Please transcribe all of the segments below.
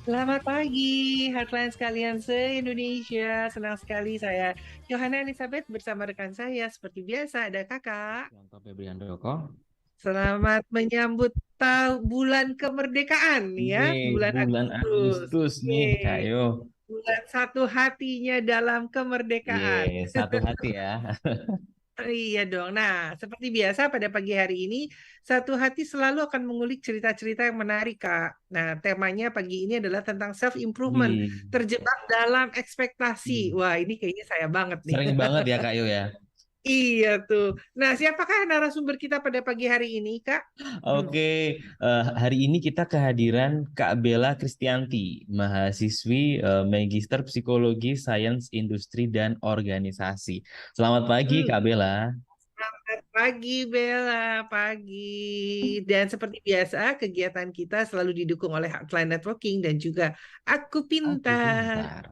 Selamat pagi, Heartline sekalian se-Indonesia. Senang sekali saya, Johanna Elizabeth, bersama rekan saya. Seperti biasa, ada kakak. Yanto Febrian Doko. Selamat menyambut bulan kemerdekaan, ya, Nih, bulan bulan Agustus. Agustus nih, Kak Yeay. Yo. Bulan satu hatinya dalam kemerdekaan. Iya, satu hati ya. Iya dong. Nah, seperti biasa pada pagi hari ini, Satu Hati selalu akan mengulik cerita-cerita yang menarik, Kak. Nah, temanya pagi ini adalah tentang self-improvement, Wih, terjebak dalam ekspektasi. wih. Wah, ini kayaknya saya banget nih. Sering banget ya Kak Yo ya. Iya tuh. Nah, siapakah narasumber kita pada pagi hari ini, Kak? Hmm. Oke, hari ini kita kehadiran Kak Bella Kristianti, mahasiswi Magister Psikologi Sains Industri dan Organisasi. Selamat pagi Hmm. Kak Bella. Selamat pagi, Bella. Pagi. Dan seperti biasa, kegiatan kita selalu didukung oleh Hotline Networking dan juga Aku Aku Pintar. pintar,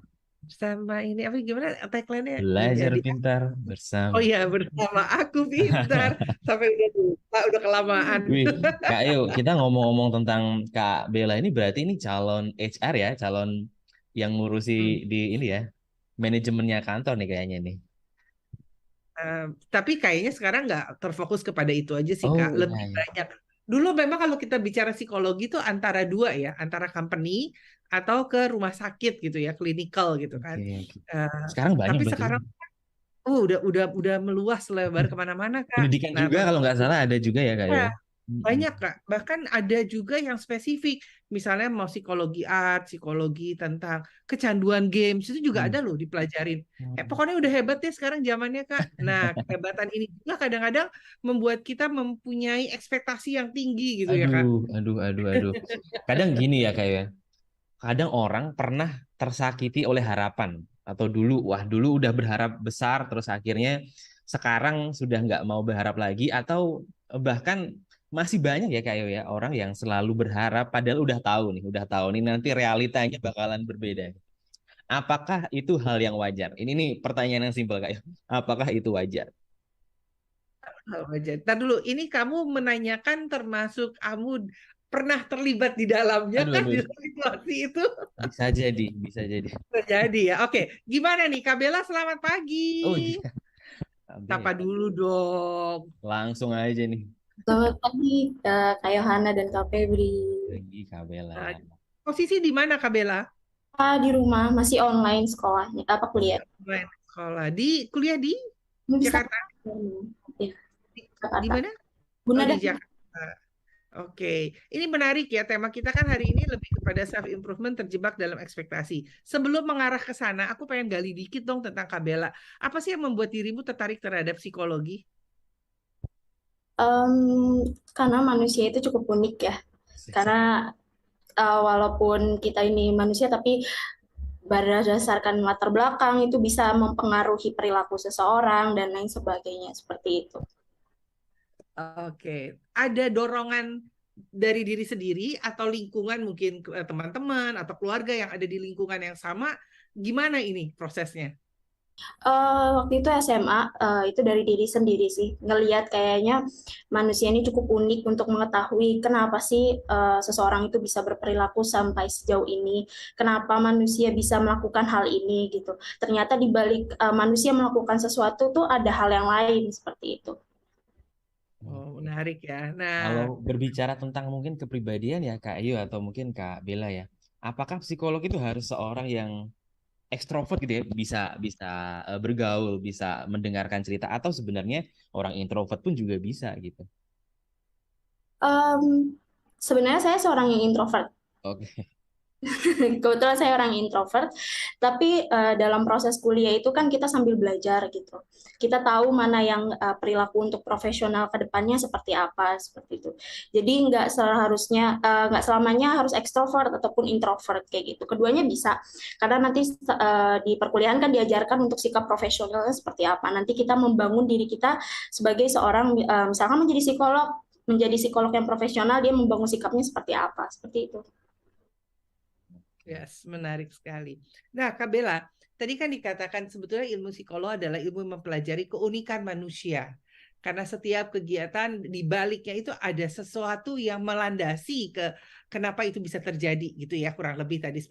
Sama ini apa gimana tagline-nya? belajar Jadi pintar oh bersama. ya bersama Aku Pintar sampai udah lupa, udah kelamaan. Wih, Kak, yuk kita ngomong-ngomong tentang Kak Bella ini berarti ini calon HR ya, calon yang ngurusi Hmm. di ini ya, manajemennya kantor nih kayaknya nih. Eh, tapi kayaknya sekarang nggak terfokus kepada itu aja sih Kak. Oh iya, Lebih iya. banyak. Dulu memang kalau kita bicara psikologi itu antara dua ya, antara company atau ke rumah sakit gitu ya, clinical gitu kan. Oke, oke. Eh, Sekarang banyak tapi berarti ya. sekarang udah meluas lebar kemana-mana Kak. Pendidikan Nah, juga kalau nggak salah ada juga ya Kak ya, Yo. Mm-mm. banyak, Kak. Bahkan ada juga yang spesifik. Misalnya mau psikologi art, psikologi tentang kecanduan games, itu juga ada Hmm. loh dipelajarin. Pokoknya udah hebat deh sekarang zamannya, Kak. Nah, kehebatan ini juga kadang-kadang membuat kita mempunyai ekspektasi yang tinggi gitu ya, Aduh, Kak. aduh, aduh, aduh. Kadang gini ya Kak ya. Kadang orang pernah tersakiti oleh harapan atau dulu, wah dulu udah berharap besar terus akhirnya sekarang sudah nggak mau berharap lagi atau bahkan masih banyak ya kayak ya orang yang selalu berharap padahal udah tahu nih nanti realitanya bakalan berbeda. Apakah itu hal yang wajar? Ini nih pertanyaan yang simpel kayak, apakah itu wajar? Oh, aja. Ntar dulu, ini kamu menanyakan termasuk kamu pernah terlibat di dalamnya Aduh, kan aduh, di situasi itu bisa jadi, bisa jadi. terjadi ya. Oke, gimana nih, Kak Bella? Selamat pagi. Oh iya, Abe, Sapa dulu dong. langsung aja nih. Selamat pagi Kak Yohana dan Kak Febri. Lagi Kabela. Nah, posisi di mana Kak Bella? Di rumah masih online sekolahnya, apa kuliah? Main sekolah kuliah di Bisa Jakarta. ya, Di Jakarta. mana? Bunda Oh, di dah. Jakarta. Oke, ini menarik ya. Tema kita kan hari ini lebih kepada self improvement terjebak dalam ekspektasi. Sebelum mengarah ke sana, aku pengen gali dikit dong tentang Kak Bella. Apa sih yang membuat dirimu tertarik terhadap psikologi? Em, karena manusia itu cukup unik ya. Karena walaupun kita ini manusia, tapi berdasarkan latar belakang itu bisa mempengaruhi perilaku seseorang dan lain sebagainya seperti itu. Oke, ada dorongan dari diri sendiri atau lingkungan mungkin teman-teman atau keluarga yang ada di lingkungan yang sama. Gimana ini prosesnya? Waktu itu SMA, itu dari diri sendiri sih. Ngelihat kayaknya manusia ini cukup unik untuk mengetahui kenapa sih seseorang itu bisa berperilaku sampai sejauh ini. Kenapa manusia bisa melakukan hal ini gitu. Ternyata di balik manusia melakukan sesuatu tuh ada hal yang lain seperti itu. Oh, Oke. menarik ya. Nah, Kalau berbicara tentang mungkin kepribadian ya Kak Ayu atau mungkin Kak Bella ya, apakah psikolog itu harus seorang yang ekstrovert gitu ya, bisa bisa bergaul, bisa mendengarkan cerita atau sebenarnya orang introvert pun juga bisa gitu. Em, Sebenarnya saya seorang yang introvert. Oke. Kebetulan saya orang introvert, tapi dalam proses kuliah itu kan kita sambil belajar gitu. Kita tahu mana yang perilaku untuk profesional ke depannya seperti apa, seperti itu. Jadi nggak selamanya harus ekstrovert ataupun introvert kayak gitu. Keduanya bisa, karena nanti di perkuliahan kan diajarkan untuk sikap profesionalnya seperti apa. Nanti kita membangun diri kita sebagai seorang, misalkan menjadi psikolog yang profesional, dia membangun sikapnya seperti apa, seperti itu. yes, menarik sekali. Nah, Kak Bella, tadi kan dikatakan sebetulnya ilmu psikolog adalah ilmu mempelajari keunikan manusia. Karena setiap kegiatan di baliknya itu ada sesuatu yang melandasi ke kenapa itu bisa terjadi gitu ya, kurang lebih tadi.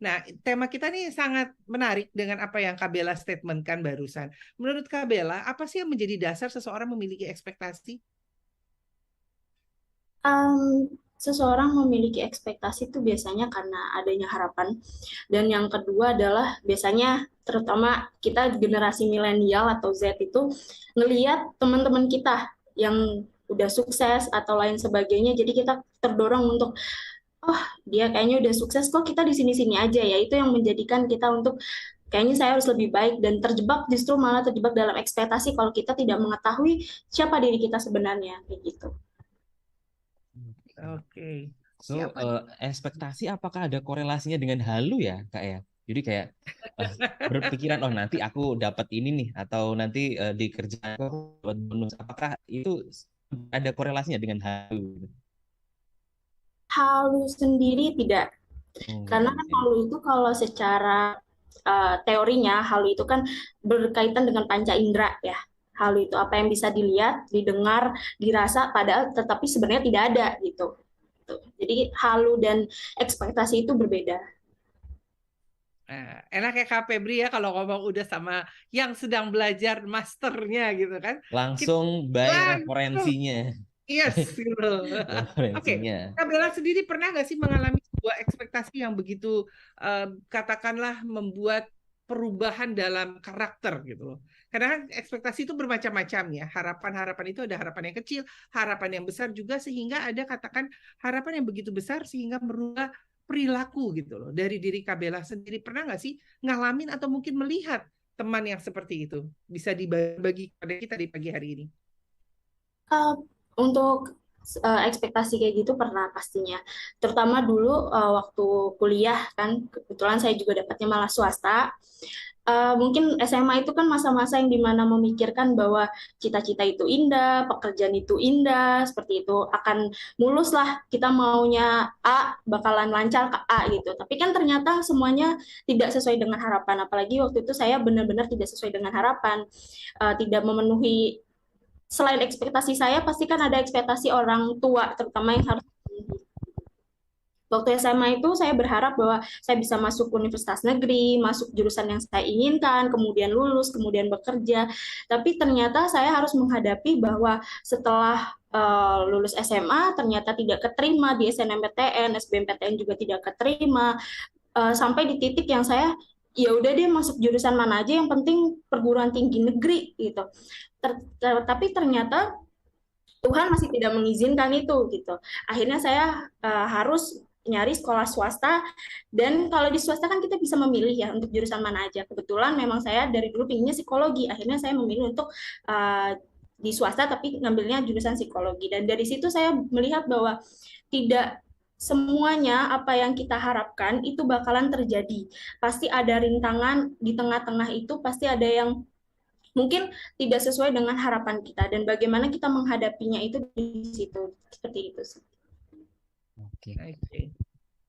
Nah, tema kita nih sangat menarik dengan apa yang Kak Bella statementkan barusan. Menurut Kak Bella, apa sih yang menjadi dasar seseorang memiliki ekspektasi? Seseorang memiliki ekspektasi itu biasanya karena adanya harapan. Dan yang kedua adalah biasanya terutama kita generasi milenial atau Z itu ngelihat teman-teman kita yang udah sukses atau lain sebagainya. Jadi kita terdorong untuk, oh dia kayaknya udah sukses kok, kita di sini-sini aja ya. Itu yang menjadikan kita untuk kayaknya saya harus lebih baik, dan justru malah terjebak dalam ekspektasi kalau kita tidak mengetahui siapa diri kita sebenarnya kayak gitu. Oke. So, Siapa? ekspektasi apakah ada korelasinya dengan halu ya, Kak ya? Jadi kayak berpikiran, oh nanti aku dapat ini nih, atau nanti di kerjaan aku dapat bonus. Apakah itu ada korelasinya dengan halu? Halu sendiri tidak, karena kan Oke. halu itu kalau secara teorinya, halu itu kan berkaitan dengan panca indera ya. Halu itu apa yang bisa dilihat, didengar, dirasa, padahal tetapi sebenarnya tidak ada gitu. Jadi halu dan ekspektasi itu berbeda. Enak ya Kak Febri ya kalau ngomong udah sama yang sedang belajar masternya gitu kan. Kita Langsung by langsung, referensinya. yes gitu. Oke, Referensinya. Kak Bella sendiri pernah nggak sih mengalami sebuah ekspektasi yang begitu katakanlah membuat perubahan dalam karakter gitu loh. Karena kan ekspektasi itu bermacam-macam ya. Harapan-harapan itu ada harapan yang kecil, harapan yang besar juga, sehingga ada katakan harapan yang begitu besar sehingga merubah perilaku gitu loh. Dari diri Kak Bella sendiri pernah nggak sih ngalamin atau mungkin melihat teman yang seperti itu? Bisa dibagi kepada kita di pagi hari ini. Untuk ekspektasi kayak gitu pernah pastinya. Terutama dulu waktu kuliah kan, kebetulan saya juga dapatnya malah swasta. Mungkin SMA itu kan masa-masa yang dimana memikirkan bahwa cita-cita itu indah, pekerjaan itu indah, seperti itu akan mulus lah, kita maunya A, bakalan lancar ke A gitu. Tapi kan ternyata semuanya tidak sesuai dengan harapan, apalagi waktu itu saya benar-benar tidak sesuai dengan harapan, tidak memenuhi. Selain ekspektasi saya, pasti kan ada ekspektasi orang tua, terutama yang harus dipenuhi. Waktu SMA itu saya berharap bahwa saya bisa masuk universitas negeri, masuk jurusan yang saya inginkan, kemudian lulus, kemudian bekerja. Tapi ternyata saya harus menghadapi bahwa setelah lulus SMA ternyata tidak keterima di SNMPTN, SBMPTN juga tidak keterima, sampai di titik yang saya ya udah deh masuk jurusan mana aja yang penting perguruan tinggi negeri gitu. Tapi ternyata Tuhan masih tidak mengizinkan itu gitu. Akhirnya saya harus nyari sekolah swasta, dan kalau di swasta kan kita bisa memilih ya untuk jurusan mana aja. Kebetulan memang saya dari dulu pinginnya psikologi, akhirnya saya memilih untuk di swasta tapi ngambilnya jurusan psikologi, dan dari situ saya melihat bahwa tidak semuanya apa yang kita harapkan itu bakalan terjadi. Pasti ada rintangan di tengah-tengah itu, pasti ada yang mungkin tidak sesuai dengan harapan kita, dan bagaimana kita menghadapinya itu di situ, seperti itu sih. Oke. Oke.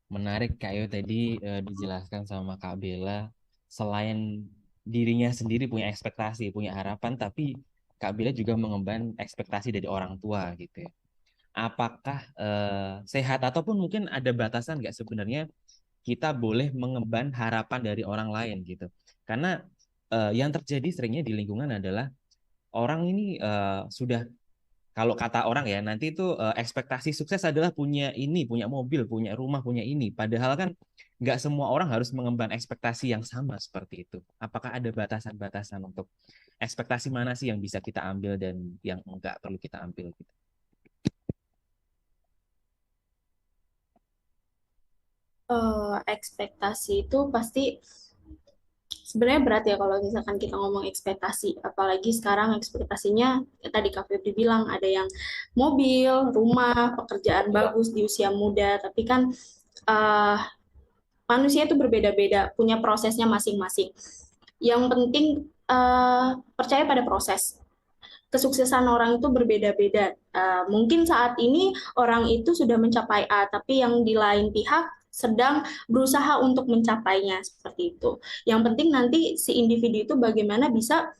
Menarik Kak Yo tadi dijelaskan sama Kak Bella, selain dirinya sendiri punya ekspektasi, punya harapan, tapi Kak Bella juga mengemban ekspektasi dari orang tua gitu ya. Apakah sehat ataupun mungkin ada batasan nggak sebenarnya kita boleh mengemban harapan dari orang lain gitu? Karena yang terjadi seringnya di lingkungan adalah orang ini sudah, kalau kata orang ya, nanti itu ekspektasi sukses adalah punya ini, punya mobil, punya rumah, punya ini. Padahal kan nggak semua orang harus mengemban ekspektasi yang sama seperti itu. Apakah ada batasan-batasan untuk ekspektasi mana sih yang bisa kita ambil dan yang nggak perlu kita ambil gitu? Ekspektasi itu pasti sebenarnya berat ya kalau misalkan kita ngomong ekspektasi, apalagi sekarang ekspektasinya tadi Kak Febri bilang ada yang mobil, rumah, pekerjaan bagus di usia muda, tapi kan uh, manusia itu berbeda-beda, punya prosesnya masing-masing. Yang penting percaya pada proses. Kesuksesan orang itu berbeda-beda. Mungkin saat ini orang itu sudah mencapai A, tapi yang di lain pihak sedang berusaha untuk mencapainya, seperti itu. Yang penting nanti si individu itu bagaimana bisa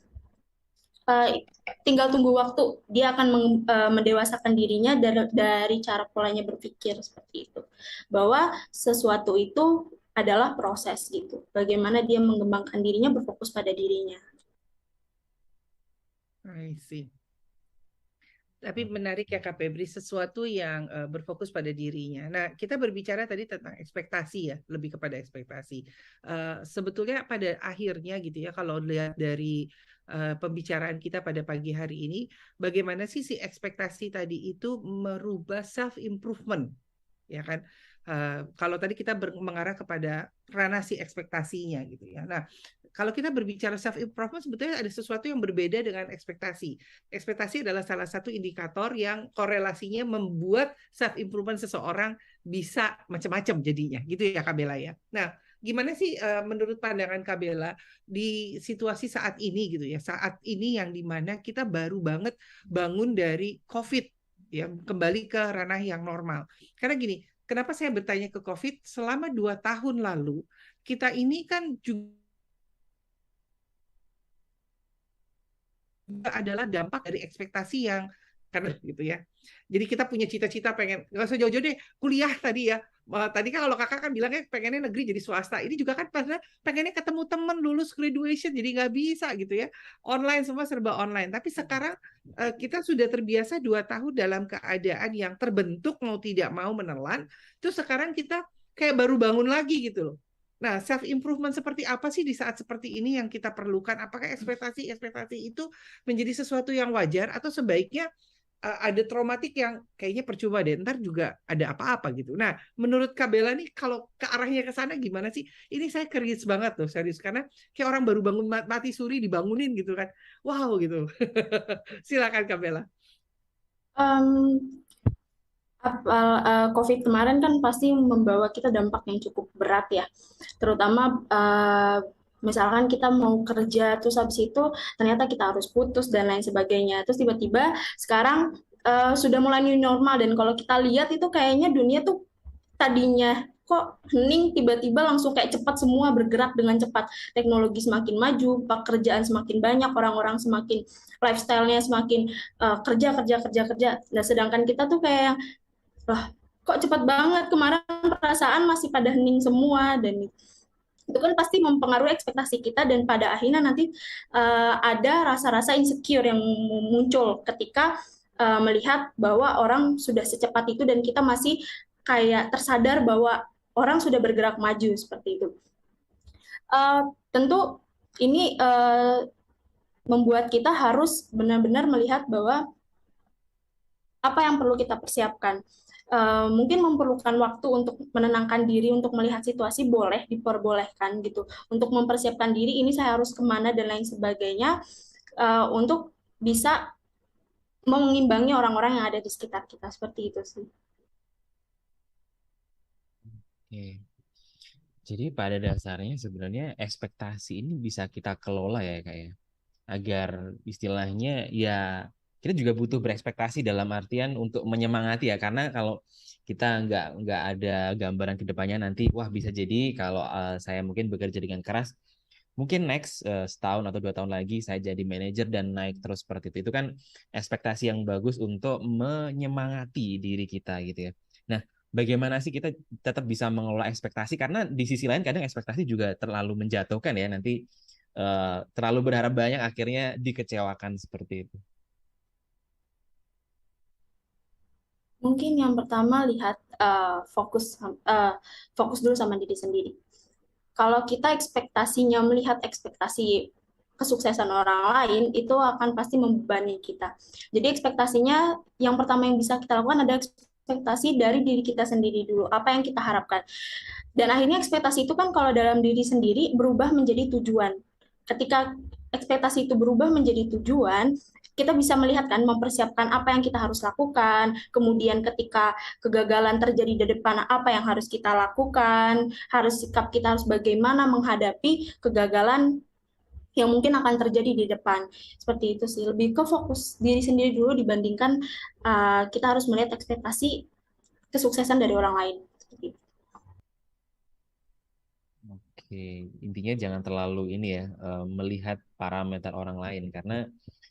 tinggal tunggu waktu, dia akan mendewasakan dirinya dari cara polanya berpikir seperti itu. Bahwa sesuatu itu adalah proses gitu. Bagaimana dia mengembangkan dirinya, berfokus pada dirinya. I see. Tapi menarik ya Kak Febri, sesuatu yang berfokus pada dirinya. Nah, kita berbicara tadi tentang ekspektasi ya, lebih kepada ekspektasi. Sebetulnya pada akhirnya gitu ya, kalau lihat dari pembicaraan kita pada pagi hari ini, bagaimana sih si ekspektasi tadi itu merubah self improvement, ya kan? Kalau tadi kita mengarah kepada ranah si ekspektasinya gitu ya. Nah, kalau kita berbicara self improvement sebetulnya ada sesuatu yang berbeda dengan ekspektasi. Ekspektasi adalah salah satu indikator yang korelasinya membuat self improvement seseorang bisa macam-macam jadinya, gitu ya Kak Bella ya. Nah, gimana sih menurut pandangan Kak Bella di situasi saat ini gitu ya, saat ini yang dimana kita baru banget bangun dari COVID ya, kembali ke ranah yang normal. Karena gini, kenapa saya bertanya ke COVID? Selama 2 tahun lalu kita ini kan juga adalah dampak dari ekspektasi yang karena gitu ya. Jadi kita punya cita-cita pengen nggak usah jauh-jauh deh kuliah tadi ya. Tadi kan kalau kakak kan bilangnya pengennya negeri jadi swasta. Ini juga kan karena pengennya ketemu temen lulus graduation jadi nggak bisa gitu ya. Online semua serba online. Tapi sekarang kita sudah terbiasa 2 tahun dalam keadaan yang terbentuk mau tidak mau menelan. Terus sekarang kita kayak baru bangun lagi gitu loh. Nah, self improvement seperti apa sih di saat seperti ini yang kita perlukan? Apakah ekspektasi-ekspektasi itu menjadi sesuatu yang wajar atau sebaiknya ada traumatik yang kayaknya percuma deh, ntar juga ada apa-apa gitu. Nah, menurut Kak Bella nih kalau ke arahnya ke sana gimana sih? Ini saya curious banget loh, serius. Karena kayak orang baru bangun mati suri dibangunin gitu kan. Wow gitu. Silakan Kak Bella. Um, COVID kemarin kan pasti membawa kita dampak yang cukup berat ya, terutama misalkan kita mau kerja terus habis itu ternyata kita harus putus dan lain sebagainya. Terus tiba-tiba sekarang sudah mulai new normal dan kalau kita lihat itu kayaknya dunia tuh tadinya kok hening tiba-tiba langsung kayak cepat semua bergerak dengan cepat. Teknologi semakin maju, pekerjaan semakin banyak, orang-orang semakin lifestyle-nya semakin kerja kerja kerja kerja. Nah, sedangkan kita tuh kayak lah kok cepat banget, kemarin perasaan masih pada hening semua. Dan itu kan pasti mempengaruhi ekspektasi kita dan pada akhirnya nanti ada rasa-rasa insecure yang muncul ketika melihat bahwa orang sudah secepat itu dan kita masih kayak tersadar bahwa orang sudah bergerak maju seperti itu. Tentu ini membuat kita harus benar-benar melihat bahwa apa yang perlu kita persiapkan. Mungkin memerlukan waktu untuk menenangkan diri, untuk melihat situasi boleh diperbolehkan gitu. Untuk mempersiapkan diri, ini saya harus kemana dan lain sebagainya, untuk bisa mengimbangi orang-orang yang ada di sekitar kita, seperti itu sih. Oke. Jadi pada dasarnya sebenarnya ekspektasi ini bisa kita kelola ya Kak ya. Agar istilahnya ya kita juga butuh berekspektasi dalam artian untuk menyemangati ya, karena kalau kita nggak ada gambaran ke depannya nanti wah bisa jadi kalau saya mungkin bekerja dengan keras mungkin next setahun atau 2 tahun lagi saya jadi manajer dan naik terus seperti itu kan ekspektasi yang bagus untuk menyemangati diri kita gitu ya. Nah, bagaimana sih kita tetap bisa mengelola ekspektasi karena di sisi lain kadang ekspektasi juga terlalu menjatuhkan ya, nanti terlalu berharap banyak akhirnya dikecewakan seperti itu. Mungkin yang pertama lihat fokus dulu sama diri sendiri. Kalau kita ekspektasinya melihat ekspektasi kesuksesan orang lain, itu akan pasti membebani kita. Jadi ekspektasinya yang pertama yang bisa kita lakukan adalah ekspektasi dari diri kita sendiri dulu, apa yang kita harapkan. Dan akhirnya ekspektasi itu kan kalau dalam diri sendiri berubah menjadi tujuan. Ketika ekspektasi itu berubah menjadi tujuan, kita bisa melihat kan, mempersiapkan apa yang kita harus lakukan, kemudian ketika kegagalan terjadi di depan, apa yang harus kita lakukan, sikap kita harus bagaimana menghadapi kegagalan yang mungkin akan terjadi di depan. Seperti itu sih, lebih ke fokus diri sendiri dulu dibandingkan kita harus melihat ekspektasi kesuksesan dari orang lain. Oke, intinya jangan terlalu ini ya, melihat parameter orang lain, karena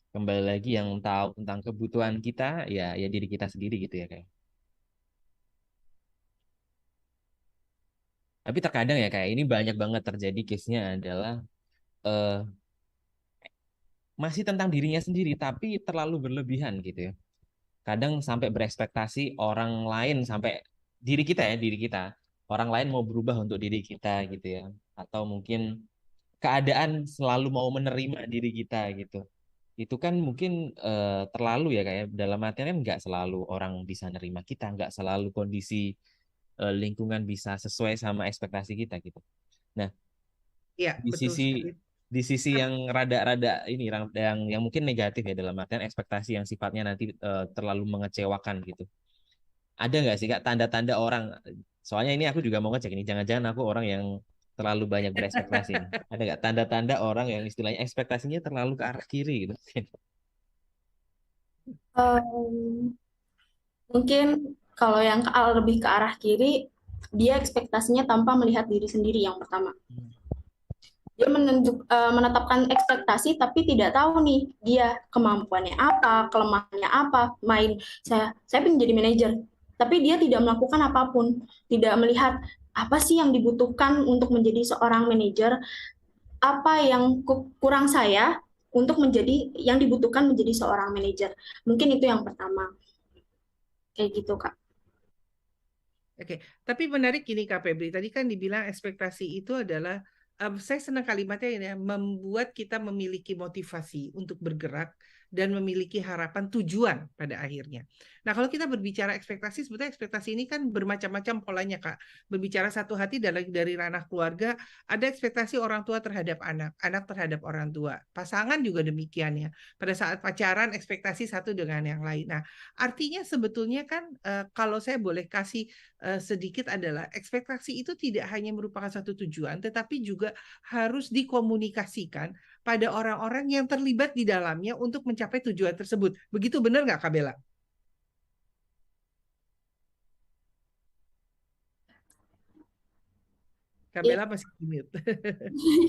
kembali lagi yang tahu tentang kebutuhan kita ya diri kita sendiri gitu ya kayak. Tapi terkadang ya kayak ini banyak banget terjadi case-nya adalah eh, masih tentang dirinya sendiri tapi terlalu berlebihan gitu ya. Kadang sampai berekspektasi orang lain, sampai diri kita ya, diri kita. Orang lain mau berubah untuk diri kita gitu ya. Atau mungkin keadaan selalu mau menerima diri kita gitu. Itu kan mungkin terlalu ya kayak dalam artian kan nggak selalu orang bisa nerima kita, nggak selalu kondisi lingkungan bisa sesuai sama ekspektasi kita gitu. Nah, Iya, di betul sisi sekali. yang rada-rada ini yang mungkin negatif ya dalam artian ekspektasi yang sifatnya nanti terlalu mengecewakan gitu. Ada nggak sih Kak tanda-tanda orang? Soalnya ini aku juga mau ngecek ini, jangan-jangan aku orang yang terlalu banyak berekspektasi nih. Ada nggak tanda-tanda orang yang istilahnya ekspektasinya terlalu ke arah kiri gitu? Em, Mungkin kalau yang lebih ke arah kiri, dia ekspektasinya tanpa melihat diri sendiri yang pertama. Dia menetapkan ekspektasi tapi tidak tahu nih dia kemampuannya apa, kelemahannya apa. Saya pengen jadi manajer, tapi dia tidak melakukan apapun, tidak melihat apa sih yang dibutuhkan untuk menjadi seorang manajer, apa yang kurang saya untuk menjadi yang dibutuhkan menjadi seorang manajer. Mungkin itu yang pertama. Kayak gitu, Kak. Oke, tapi menarik gini Kak Febri. Tadi kan dibilang ekspektasi itu adalah, saya senang kalimatnya ini ya, membuat kita memiliki motivasi untuk bergerak dan memiliki harapan tujuan pada akhirnya. Nah, kalau kita berbicara ekspektasi, sebetulnya ekspektasi ini kan bermacam-macam polanya Kak. Berbicara satu hati dari ranah keluarga, ada ekspektasi orang tua terhadap anak, anak terhadap orang tua. Pasangan juga demikian ya. Pada saat pacaran, ekspektasi satu dengan yang lain. Nah, artinya sebetulnya kan kalau saya boleh kasih sedikit adalah ekspektasi itu tidak hanya merupakan satu tujuan, tetapi juga harus dikomunikasikan pada orang-orang yang terlibat di dalamnya untuk mencapai tujuan tersebut. Begitu benar nggak, Kak Bella? Kak Iya, Bella masih mute.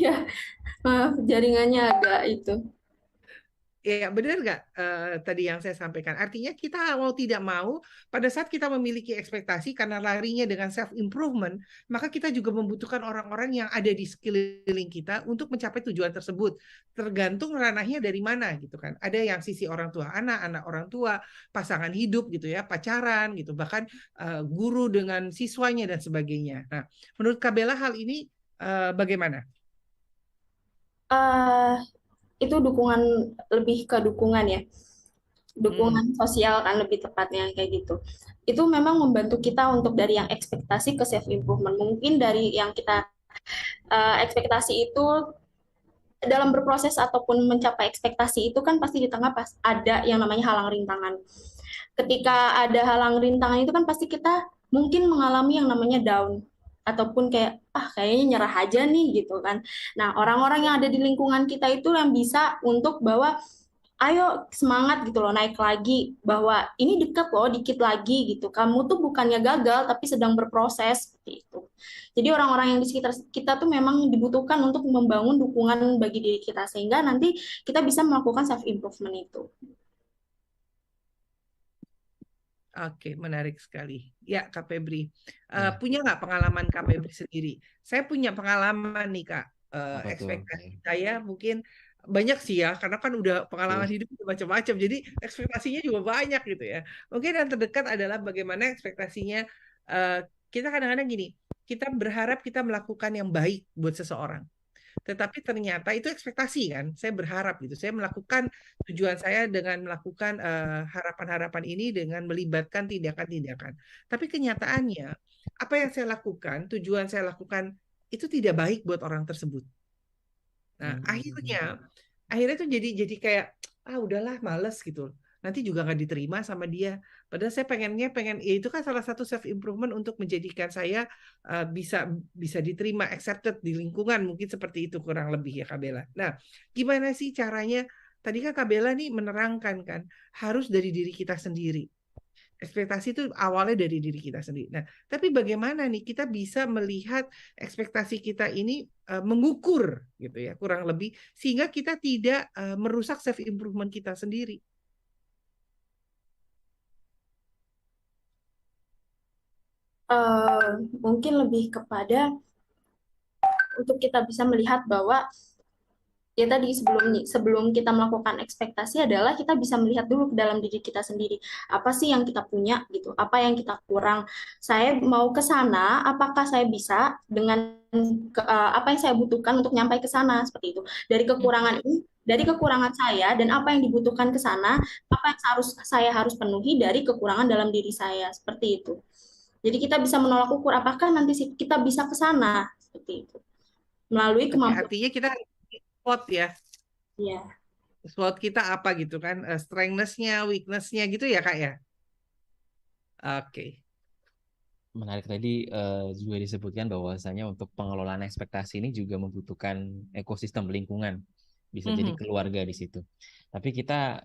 iya. Maaf, jaringannya agak itu. Ya, benar nggak tadi yang saya sampaikan? Artinya kita mau tidak mau, pada saat kita memiliki ekspektasi karena larinya dengan self improvement, maka kita juga membutuhkan orang-orang yang ada di sekeliling kita untuk mencapai tujuan tersebut. Tergantung ranahnya dari mana gitu kan. Ada yang sisi orang tua anak, anak orang tua, pasangan hidup gitu ya, pacaran gitu, bahkan guru dengan siswanya dan sebagainya. Nah, menurut Kabela hal ini bagaimana? eh itu dukungan, lebih ke dukungan ya. Hmm. Dukungan sosial kan lebih tepatnya kayak gitu. Itu memang membantu kita untuk dari yang ekspektasi ke self improvement. Mungkin dari yang kita ekspektasi itu dalam berproses ataupun mencapai ekspektasi itu kan pasti di tengah pas ada yang namanya halang rintangan. Ketika ada halang rintangan itu kan pasti kita mungkin mengalami yang namanya down ataupun kayak kayaknya nyerah aja nih gitu kan. Nah, orang-orang yang ada di lingkungan kita itu yang bisa untuk bawa ayo semangat gitu loh, naik lagi, bahwa ini dekat loh, dikit lagi gitu, kamu tuh bukannya gagal tapi sedang berproses seperti itu. Jadi orang-orang yang di sekitar kita tuh memang dibutuhkan untuk membangun dukungan bagi diri kita sehingga nanti kita bisa melakukan self improvement itu. Oke, menarik sekali. Ya, Kak Febri. Ya, Punya nggak pengalaman Kak Febri sendiri? Saya punya pengalaman nih, Kak. apa tuh? Ekspektasi saya mungkin banyak sih ya, karena kan udah pengalaman Oke. hidup udah macam-macam. Jadi ekspektasinya juga banyak gitu ya. Mungkin yang terdekat adalah bagaimana ekspektasinya eh, kita kadang-kadang gini, kita berharap kita melakukan yang baik buat seseorang. Tetapi ternyata itu ekspektasi kan. Saya berharap gitu. Saya melakukan tujuan saya dengan melakukan harapan-harapan ini dengan melibatkan tindakan-tindakan. Tapi kenyataannya apa yang saya lakukan, tujuan saya lakukan itu tidak baik buat orang tersebut. Nah, Hmm. akhirnya tuh jadi kayak udahlah males gitu. Nanti juga nggak diterima sama dia. Padahal saya pengen ya itu kan salah satu self improvement untuk menjadikan saya bisa bisa diterima, accepted di lingkungan mungkin seperti itu kurang lebih ya Kabela. Nah, gimana sih caranya? Tadi kan Kabela nih menerangkan kan harus dari diri kita sendiri. Ekspektasi itu awalnya dari diri kita sendiri. Nah, tapi bagaimana nih kita bisa melihat ekspektasi kita ini mengukur gitu ya, kurang lebih sehingga kita tidak merusak self improvement kita sendiri. Mungkin lebih kepada untuk kita bisa melihat bahwa ya tadi sebelum kita melakukan ekspektasi adalah kita bisa melihat dulu ke dalam diri kita sendiri, apa sih yang kita punya gitu, apa yang kita kurang, saya mau ke sana, apakah saya bisa dengan apa yang saya butuhkan untuk nyampai ke sana, seperti itu. Dari kekurangan saya dan apa yang dibutuhkan ke sana, apa yang saya harus penuhi dari kekurangan dalam diri saya, seperti itu. Jadi kita bisa menolak ukur apakah nanti kita bisa ke sana, seperti itu, melalui kemampuan. Artinya kita SWOT ya. Iya. SWOT kita apa gitu kan, strength-nya, weakness-nya gitu ya Kak ya. Oke. Menarik tadi juga disebutkan bahwasanya untuk pengelolaan ekspektasi ini juga membutuhkan ekosistem lingkungan, bisa jadi keluarga di situ. Tapi kita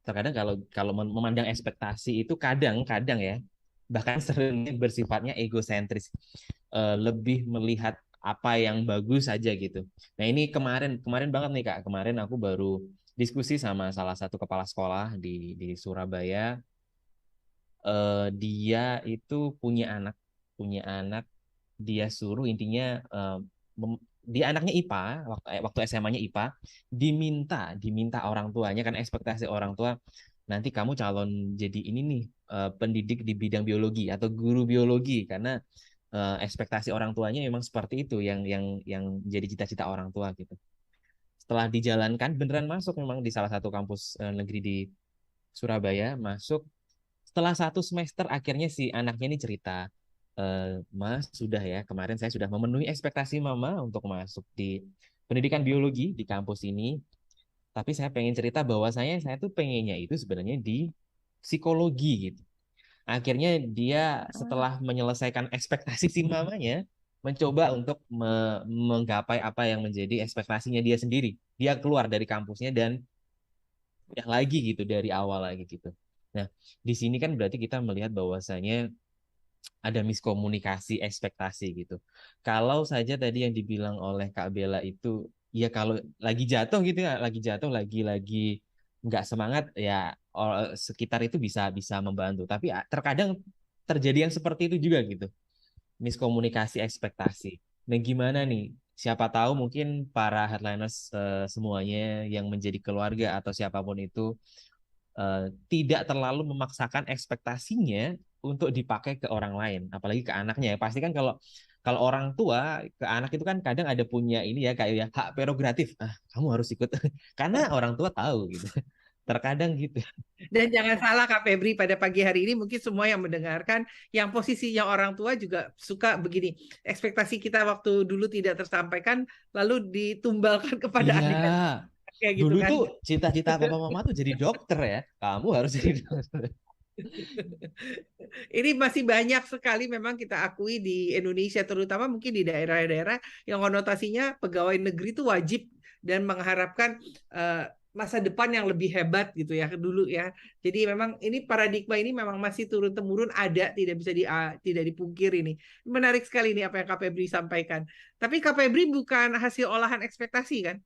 terkadang kalau memandang ekspektasi itu kadang ya, bahkan seringnya bersifatnya egosentris, lebih melihat apa yang bagus saja gitu. Nah ini kemarin banget nih Kak, kemarin aku baru diskusi sama salah satu kepala sekolah di Surabaya. Dia itu punya anak, dia suruh intinya dia anaknya IPA, waktu SMA-nya IPA, diminta orang tuanya, kan ekspektasi orang tua, nanti kamu calon jadi ini nih, pendidik di bidang biologi atau guru biologi, karena ekspektasi orang tuanya memang seperti itu yang jadi cita-cita orang tua gitu. Setelah dijalankan beneran masuk memang di salah satu kampus negeri di Surabaya, masuk. Setelah 1 semester akhirnya si anaknya ini cerita, Mas, sudah ya, kemarin saya sudah memenuhi ekspektasi Mama untuk masuk di pendidikan biologi di kampus ini, tapi saya pengen cerita bahwa saya tuh pengennya itu sebenarnya di psikologi gitu. Akhirnya dia setelah menyelesaikan ekspektasi si mamanya, mencoba untuk menggapai apa yang menjadi ekspektasinya dia sendiri. Dia keluar dari kampusnya dan yang lagi gitu, dari awal lagi gitu. Nah, di sini kan berarti kita melihat bahwasanya ada miskomunikasi ekspektasi gitu. Kalau saja tadi yang dibilang oleh Kak Bella itu, ya kalau lagi jatuh gitu ya, lagi nggak semangat ya, sekitar itu bisa membantu. Tapi terkadang terjadi yang seperti itu juga gitu, miskomunikasi ekspektasi. Nah, gimana nih? Siapa tahu mungkin para headliners semuanya yang menjadi keluarga atau siapapun itu tidak terlalu memaksakan ekspektasinya untuk dipakai ke orang lain, apalagi ke anaknya. Pasti kan kalau orang tua ke anak itu kan kadang ada punya ini ya, kayak ya hak prerogatif. Kamu harus ikut karena orang tua tahu gitu. Terkadang gitu. Dan jangan salah Kak Febri, pada pagi hari ini mungkin semua yang mendengarkan, yang posisinya orang tua juga suka begini. Ekspektasi kita waktu dulu tidak tersampaikan, lalu ditumbalkan kepada adik. Kayak gitu dulu kan. Tuh cita-cita papa mama tuh jadi dokter ya. Kamu harus jadi dokter. Ini masih banyak sekali memang kita akui di Indonesia, terutama mungkin di daerah-daerah yang konotasinya pegawai negeri itu wajib dan mengharapkan masa depan yang lebih hebat gitu ya dulu ya. Jadi memang ini paradigma ini memang masih turun-temurun ada, tidak bisa tidak dipungkiri ini. Menarik sekali ini apa yang Kak Febri sampaikan. Tapi Kak Febri bukan hasil olahan ekspektasi kan?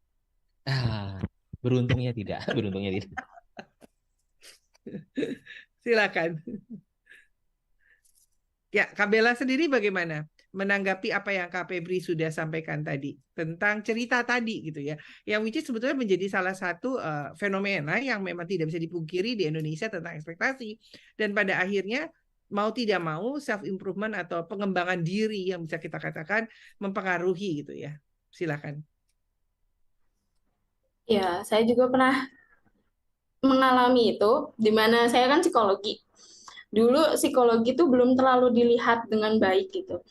Beruntungnya tidak, beruntungnya tidak. Silakan. Ya, Kak Bella sendiri bagaimana menanggapi apa yang Kak Febri sudah sampaikan tadi tentang cerita tadi gitu ya, yang which is sebetulnya menjadi salah satu fenomena yang memang tidak bisa dipungkiri di Indonesia tentang ekspektasi, dan pada akhirnya mau tidak mau self improvement atau pengembangan diri yang bisa kita katakan mempengaruhi gitu ya. Silakan. Ya, saya juga pernah mengalami itu, di mana saya kan psikologi. Dulu psikologi itu belum terlalu dilihat dengan baik gitu.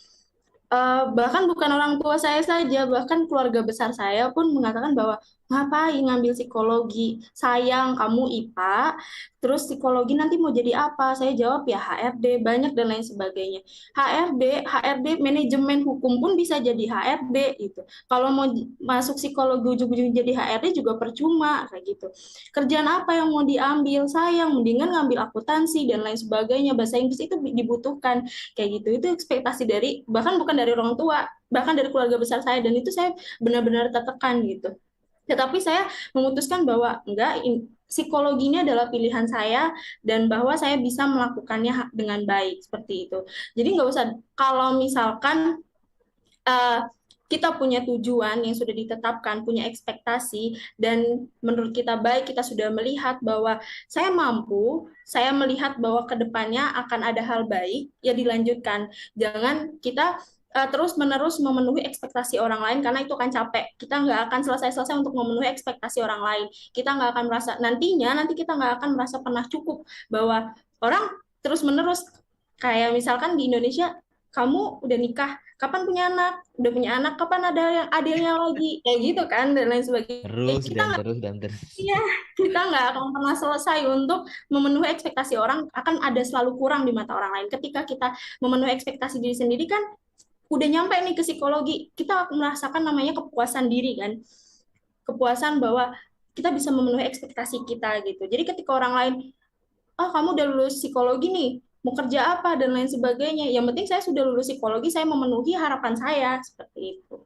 Bahkan bukan orang tua saya saja, bahkan keluarga besar saya pun mengatakan bahwa ngapain ngambil psikologi? Sayang kamu IPA, terus psikologi nanti mau jadi apa? Saya jawab ya HRD, banyak dan lain sebagainya. HRD manajemen hukum pun bisa jadi HRD gitu. Kalau mau masuk psikologi ujung-ujung jadi HRD juga percuma kayak gitu. Kerjaan apa yang mau diambil? Sayang, mendingan ngambil akuntansi dan lain sebagainya. Bahasa Inggris itu dibutuhkan kayak gitu. Itu ekspektasi dari bahkan bukan dari orang tua, bahkan dari keluarga besar saya, dan itu saya benar-benar tertekan gitu. Tetapi saya memutuskan bahwa enggak, psikologi ini adalah pilihan saya dan bahwa saya bisa melakukannya dengan baik seperti itu. Jadi nggak usah, kalau misalkan eh, kita punya tujuan yang sudah ditetapkan, punya ekspektasi, dan menurut kita baik, kita sudah melihat bahwa saya mampu, saya melihat bahwa kedepannya akan ada hal baik, ya dilanjutkan. Jangan kita terus-menerus memenuhi ekspektasi orang lain, karena itu akan capek. Kita nggak akan selesai-selesai untuk memenuhi ekspektasi orang lain. Kita nggak akan merasa, nanti kita nggak akan merasa pernah cukup, bahwa orang terus-menerus, kayak misalkan di Indonesia, kamu udah nikah, kapan punya anak, udah punya anak, kapan ada yang adanya lagi, kayak gitu kan, dan lain sebagainya. Terus Kita dan nggak, terus dan terus. iya, kita nggak akan pernah selesai untuk memenuhi ekspektasi orang, akan ada selalu kurang di mata orang lain. Ketika kita memenuhi ekspektasi diri sendiri kan, udah nyampe nih ke psikologi, kita merasakan namanya kepuasan diri kan, kepuasan bahwa kita bisa memenuhi ekspektasi kita gitu. Jadi ketika orang lain, oh kamu udah lulus psikologi nih, mau kerja apa dan lain sebagainya. Yang penting saya sudah lulus psikologi, saya memenuhi harapan saya seperti itu.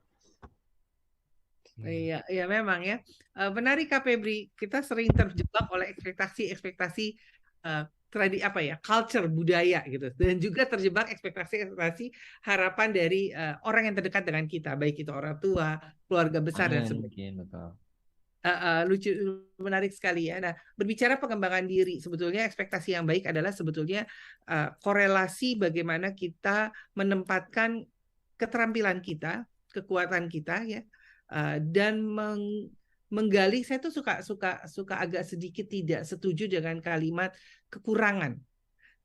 Iya, iya memang ya. Menarik Kak Febri, kita sering terjebak oleh ekspektasi-ekspektasi apa ya, culture budaya gitu, dan juga terjebak ekspektasi-ekspektasi harapan dari orang yang terdekat dengan kita, baik itu orang tua, keluarga besar dan sebagainya. Mungkin betul. Lucu, menarik sekali ya. Nah, berbicara pengembangan diri, sebetulnya ekspektasi yang baik adalah sebetulnya korelasi bagaimana kita menempatkan keterampilan kita, kekuatan kita ya, dan menggali. Saya tuh suka agak sedikit tidak setuju dengan kalimat kekurangan.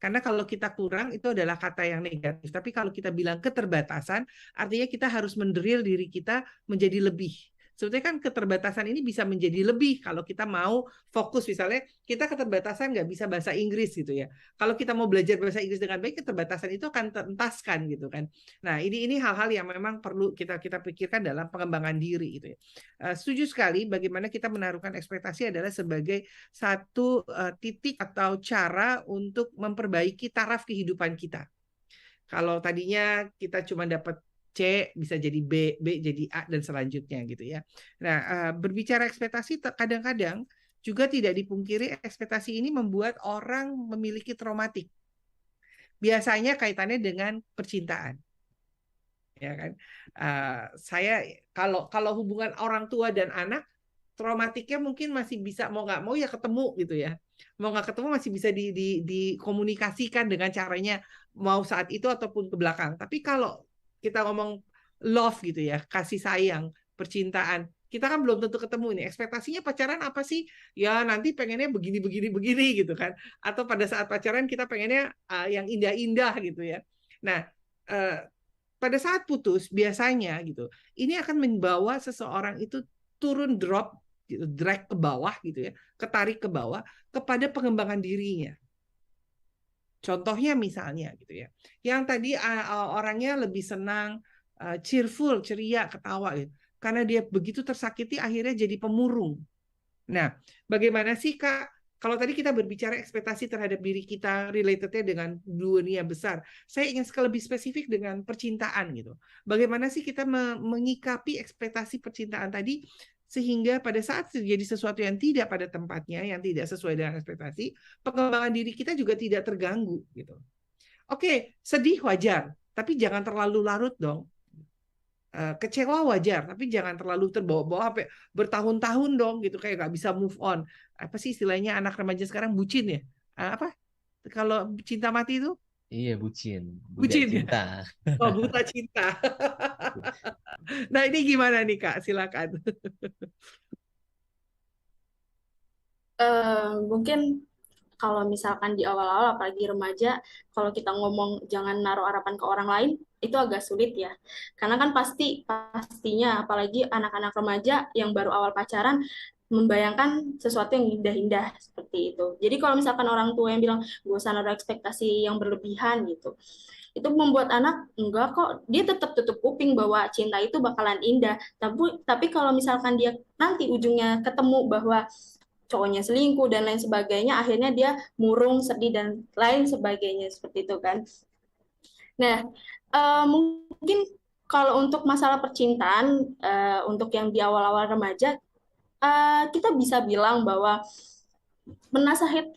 Karena kalau kita kurang itu adalah kata yang negatif. Tapi kalau kita bilang keterbatasan, artinya kita harus mendrill diri kita menjadi lebih. Sebetulnya kan keterbatasan ini bisa menjadi lebih kalau kita mau fokus. Misalnya kita keterbatasan nggak bisa bahasa Inggris gitu ya. Kalau kita mau belajar bahasa Inggris dengan baik, keterbatasan itu akan terentaskan gitu kan. Nah ini hal-hal yang memang perlu kita pikirkan dalam pengembangan diri gitu ya. Setuju sekali bagaimana kita menaruhkan ekspektasi adalah sebagai satu titik atau cara untuk memperbaiki taraf kehidupan kita. Kalau tadinya kita cuma dapat C bisa jadi B, B jadi A dan selanjutnya gitu ya. Nah, berbicara ekspektasi kadang-kadang juga tidak dipungkiri ekspektasi ini membuat orang memiliki traumatik. Biasanya kaitannya dengan percintaan. Ya kan? Saya kalau hubungan orang tua dan anak, traumatiknya mungkin masih bisa, mau nggak mau ya ketemu gitu ya, mau nggak ketemu masih bisa dikomunikasikan dengan caranya, mau saat itu ataupun ke belakang. Tapi kalau kita ngomong love gitu ya, kasih sayang, percintaan, kita kan belum tentu ketemu ini. Ekspektasinya pacaran apa sih? Ya nanti pengennya begini begini begini gitu kan, atau pada saat pacaran kita pengennya yang indah-indah gitu ya. Nah, pada saat putus biasanya gitu, ini akan membawa seseorang itu turun drop gitu, drag ke bawah gitu ya, ketarik ke bawah kepada pengembangan dirinya. Contohnya misalnya gitu ya, yang tadi orangnya lebih senang, cheerful, ceria, ketawa gitu. Karena dia begitu tersakiti akhirnya jadi pemurung. Nah, bagaimana sih Kak? Kalau tadi kita berbicara ekspektasi terhadap diri kita, relatednya dengan dunia besar, saya ingin lebih spesifik dengan percintaan gitu. Bagaimana sih kita mengikapi ekspektasi percintaan tadi, sehingga pada saat terjadi sesuatu yang tidak pada tempatnya, yang tidak sesuai dengan ekspektasi, pengembangan diri kita juga tidak terganggu gitu. Oke, sedih wajar, tapi jangan terlalu larut dong. Kecewa wajar, tapi jangan terlalu terbawa-bawa sampai bertahun-tahun dong gitu, kayak nggak bisa move on. Apa sih istilahnya anak remaja sekarang, bucin ya? Apa? Kalau cinta mati itu? Iya, bucin, budak Bucin ya? cinta. Oh, buta cinta. Nah ini gimana nih Kak? Silakan. Mungkin kalau misalkan di awal-awal apalagi remaja, kalau kita ngomong jangan naruh harapan ke orang lain, itu agak sulit ya. Karena kan pastinya apalagi anak-anak remaja yang baru awal pacaran membayangkan sesuatu yang indah-indah seperti itu. Jadi kalau misalkan orang tua yang bilang gak usah naruh ekspektasi yang berlebihan gitu, itu membuat anak enggak kok, dia tetap tutup kuping bahwa cinta itu bakalan indah. Tapi kalau misalkan dia nanti ujungnya ketemu bahwa cowoknya selingkuh dan lain sebagainya, akhirnya dia murung, sedih dan lain sebagainya seperti itu kan. Nah, mungkin kalau untuk masalah percintaan, untuk yang di awal-awal remaja, kita bisa bilang bahwa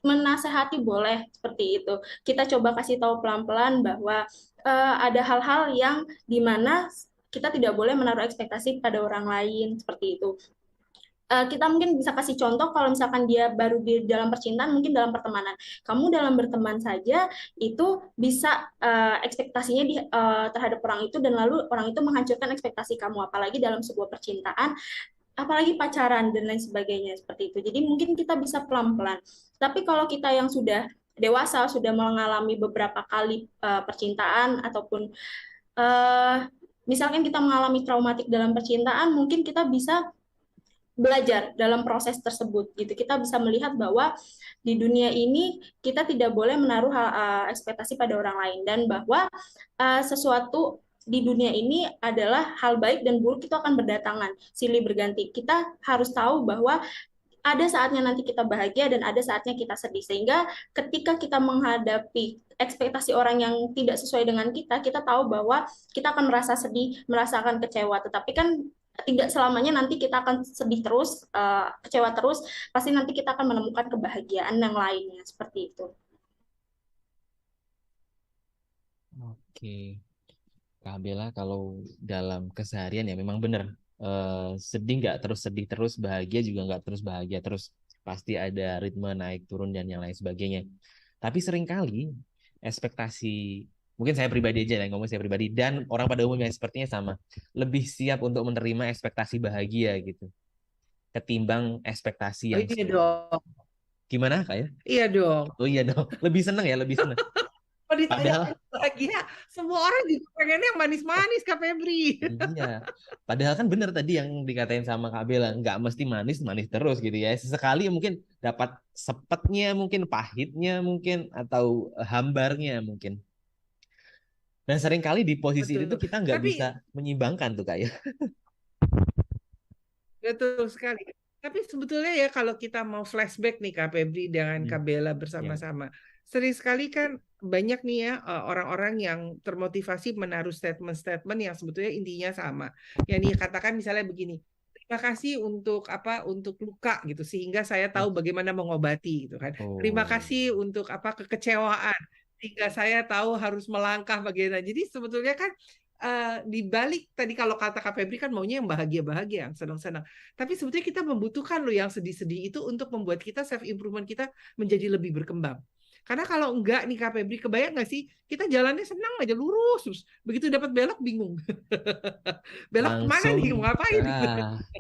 menasehati boleh seperti itu. Kita coba kasih tahu pelan-pelan bahwa ada hal-hal yang dimana kita tidak boleh menaruh ekspektasi pada orang lain seperti itu. Kita mungkin bisa kasih contoh kalau misalkan dia baru di dalam percintaan, mungkin dalam pertemanan. Kamu dalam berteman saja itu bisa ekspektasinya terhadap orang itu dan lalu orang itu menghancurkan ekspektasi kamu, apalagi dalam sebuah percintaan, apalagi pacaran dan lain sebagainya seperti itu. Jadi mungkin kita bisa pelan-pelan. Tapi kalau kita yang sudah dewasa, sudah mengalami beberapa kali percintaan ataupun misalkan kita mengalami traumatik dalam percintaan, mungkin kita bisa belajar dalam proses tersebut gitu. Kita bisa melihat bahwa di dunia ini kita tidak boleh menaruh ekspektasi pada orang lain dan bahwa sesuatu di dunia ini adalah hal baik dan buruk itu akan berdatangan, silih berganti. Kita harus tahu bahwa ada saatnya nanti kita bahagia dan ada saatnya kita sedih. Sehingga ketika kita menghadapi ekspektasi orang yang tidak sesuai dengan kita, kita tahu bahwa kita akan merasa sedih, merasakan kecewa. Tetapi kan tidak selamanya nanti kita akan sedih terus, kecewa terus, pasti nanti kita akan menemukan kebahagiaan yang lainnya, seperti itu. Oke, Kak Bella, kalau dalam keseharian ya memang benar, sedih nggak terus sedih terus, bahagia juga nggak terus bahagia terus, pasti ada ritme naik turun dan yang lain sebagainya. Tapi seringkali ekspektasi, mungkin saya pribadi aja yang ngomong, saya pribadi dan orang pada umumnya sepertinya sama, lebih siap untuk menerima ekspektasi bahagia gitu ketimbang ekspektasi Oh yang iya sedih. dong. Gimana Kak ya? Iya dong. Oh iya dong, lebih seneng ya, lebih seneng. Oh ditanya Padahal bahagia, semua orang juga pengennya yang manis-manis, Kak Febri. iya, padahal kan benar tadi yang dikatain sama Kak Bella, nggak mesti manis manis terus gitu ya. Sesekali mungkin dapat sepetnya, mungkin pahitnya, mungkin atau hambarnya mungkin. Dan seringkali di posisi itu Betul. tuh kita nggak Tapi bisa menyimbangkan tuh Kak ya. betul sekali. Tapi sebetulnya ya kalau kita mau flashback nih Kak Febri dengan Kak Bella Ya. bersama-sama, sering sekali kan banyak nih ya orang-orang yang termotivasi menaruh statement-statement yang sebetulnya intinya sama. Yang dikatakan misalnya begini, terima kasih untuk apa, untuk luka gitu, sehingga saya tahu bagaimana mengobati gitu kan. Terima Oh, kasih untuk apa, kekecewaan, sehingga saya tahu harus melangkah bagaimana. Jadi sebetulnya kan di balik tadi kalau kata Kak Febri kan maunya yang bahagia-bahagia, yang senang-senang. Tapi sebetulnya kita membutuhkan loh yang sedih-sedih itu untuk membuat kita self improvement kita menjadi lebih berkembang. Karena kalau enggak nih Kak Febri, kebayang nggak sih kita jalannya senang aja lurus terus, begitu dapat belok bingung. Belok kemana langsung nih, mau ngapain?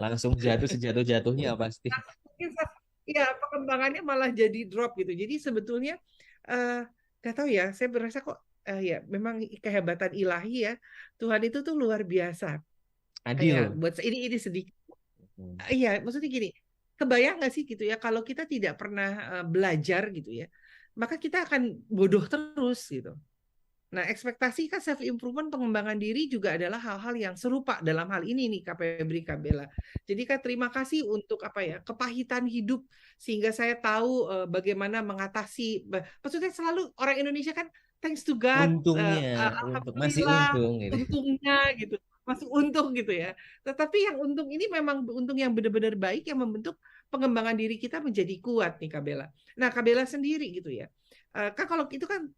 langsung jatuh sejatuh-jatuhnya pasti. Mungkin ya perkembangannya malah jadi drop gitu. Jadi sebetulnya nggak tahu ya, saya berasa kok ya memang kehebatan ilahi ya, Tuhan itu tuh luar biasa. Ya, Adil. buat ini sedikit. Iya, maksudnya gini, kebayang nggak sih gitu ya kalau kita tidak pernah belajar gitu ya, maka kita akan bodoh terus gitu. Nah, ekspektasi kan self improvement, pengembangan diri juga adalah hal-hal yang serupa dalam hal ini nih Kak Febri, Kak Bella. Jadi Kak, terima kasih untuk apa ya, kepahitan hidup sehingga saya tahu bagaimana mengatasi. Maksudnya selalu orang Indonesia kan thanks to God, Untungnya, masih alhamdulillah, untung gitu. untungnya gitu. Masih untung gitu ya. Tetapi yang untung ini memang untung yang benar-benar baik yang membentuk pengembangan diri kita menjadi kuat nih Kak Bella. Nah, Kak Bella sendiri gitu ya. Kan kalau itu kan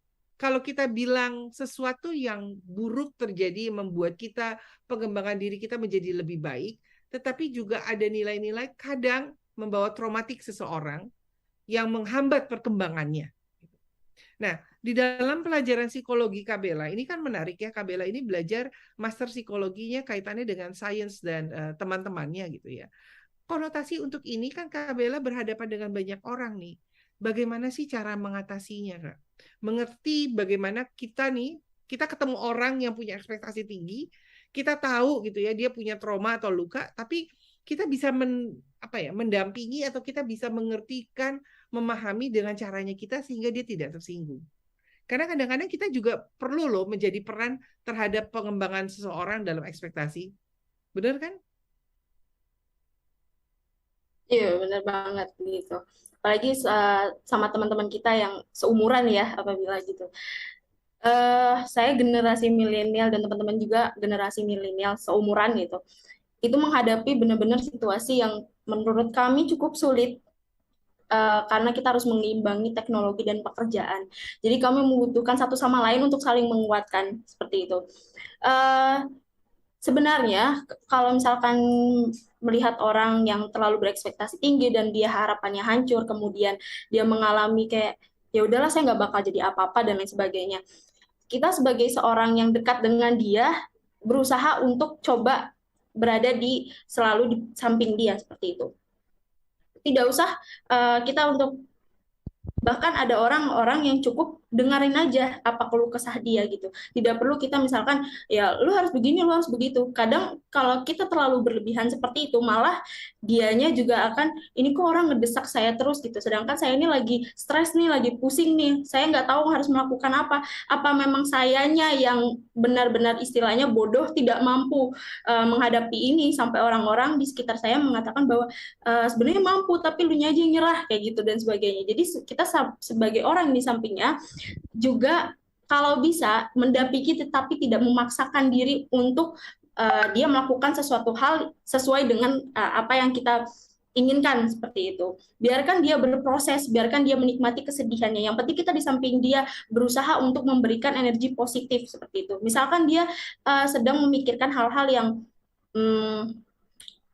kalau kita bilang sesuatu yang buruk terjadi membuat kita pengembangan diri kita menjadi lebih baik, tetapi juga ada nilai-nilai kadang membawa traumatik seseorang yang menghambat perkembangannya. Nah, di dalam pelajaran psikologi Kak Bella, ini kan menarik ya, Kak Bella ini belajar master psikologinya kaitannya dengan sains dan teman-temannya gitu ya. Konotasi untuk ini kan Kak Bella berhadapan dengan banyak orang nih. bagaimana sih cara mengatasinya, Kak? Mengerti bagaimana kita ketemu orang yang punya ekspektasi tinggi, kita tahu gitu ya, dia punya trauma atau luka, tapi kita bisa mendampingi atau kita bisa mengertikan, memahami dengan caranya kita sehingga dia tidak tersinggung. Karena kadang-kadang kita juga perlu loh menjadi peran terhadap pengembangan seseorang dalam ekspektasi. Benar kan? Iya, benar banget gitu. Apalagi sama teman-teman kita yang seumuran ya, apabila gitu. Saya generasi milenial dan teman-teman juga generasi milenial seumuran gitu. Itu menghadapi benar-benar situasi yang menurut kami cukup sulit karena kita harus mengimbangi teknologi dan pekerjaan. Jadi kami membutuhkan satu sama lain untuk saling menguatkan seperti itu. Uh, Sebenarnya kalau misalkan melihat orang yang terlalu berekspektasi tinggi dan dia harapannya hancur, kemudian dia mengalami kayak ya udahlah saya nggak bakal jadi apa-apa dan lain sebagainya. Kita sebagai seorang yang dekat dengan dia berusaha untuk coba berada selalu di samping dia seperti itu. Tidak usah kita untuk bahkan ada orang-orang yang cukup dengerin aja apa keluh kesah dia gitu. Tidak perlu kita misalkan ya lu harus begini, lu harus begitu. Kadang kalau kita terlalu berlebihan seperti itu malah dianya juga akan ini kok orang ngedesak saya terus gitu. Sedangkan saya ini lagi stres nih, lagi pusing nih. Saya nggak tahu harus melakukan apa. Apa memang sayanya yang benar-benar istilahnya bodoh tidak mampu menghadapi ini sampai orang-orang di sekitar saya mengatakan bahwa sebenarnya mampu tapi lu nya aja yang nyerah kayak gitu dan sebagainya. Jadi kita sebagai orang di sampingnya juga kalau bisa mendampingi tetapi tidak memaksakan diri untuk dia melakukan sesuatu hal sesuai dengan apa yang kita inginkan seperti itu. Biarkan dia berproses, biarkan dia menikmati kesedihannya. Yang penting kita di samping dia berusaha untuk memberikan energi positif seperti itu. Misalkan dia sedang memikirkan hal-hal yang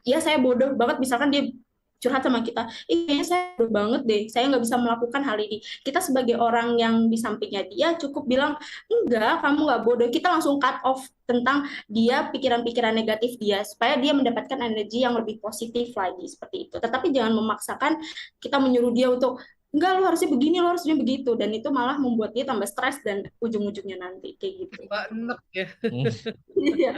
ya saya bodoh banget, misalkan dia curhat sama kita, kayaknya saya bodoh banget deh, saya nggak bisa melakukan hal ini. Kita sebagai orang yang di sampingnya dia cukup bilang, enggak, kamu nggak bodoh. Kita langsung cut off tentang dia, pikiran-pikiran negatif dia, supaya dia mendapatkan energi yang lebih positif lagi, seperti itu. Tetapi jangan memaksakan kita menyuruh dia untuk, enggak, lu harusnya begini, lu harusnya begitu. Dan itu malah membuat dia tambah stres dan ujung-ujungnya nanti, kayak gitu. Mbak enek ya. Iya.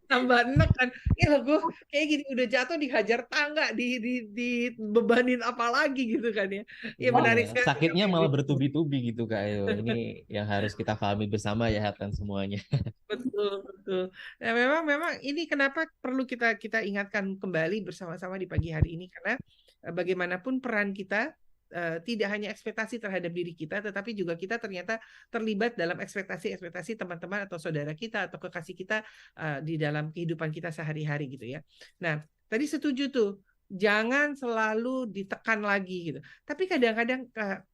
Tambah enek kan, ya gue kayak gini udah jatuh dihajar tangga, dibebanin apa lagi gitu kan ya. Ya menarik sekali. Sakitnya malah bertubi-tubi gitu Kak Ayu. Ini yang harus kita pahami bersama ya kan semuanya. Betul, betul. Nah, memang ini kenapa perlu kita ingatkan kembali bersama-sama di pagi hari ini, karena bagaimanapun peran kita tidak hanya ekspektasi terhadap diri kita, tetapi juga kita ternyata terlibat dalam ekspektasi teman-teman atau saudara kita atau kekasih kita di dalam kehidupan kita sehari-hari gitu ya. Nah, tadi setuju tuh, jangan selalu ditekan lagi gitu. Tapi kadang-kadang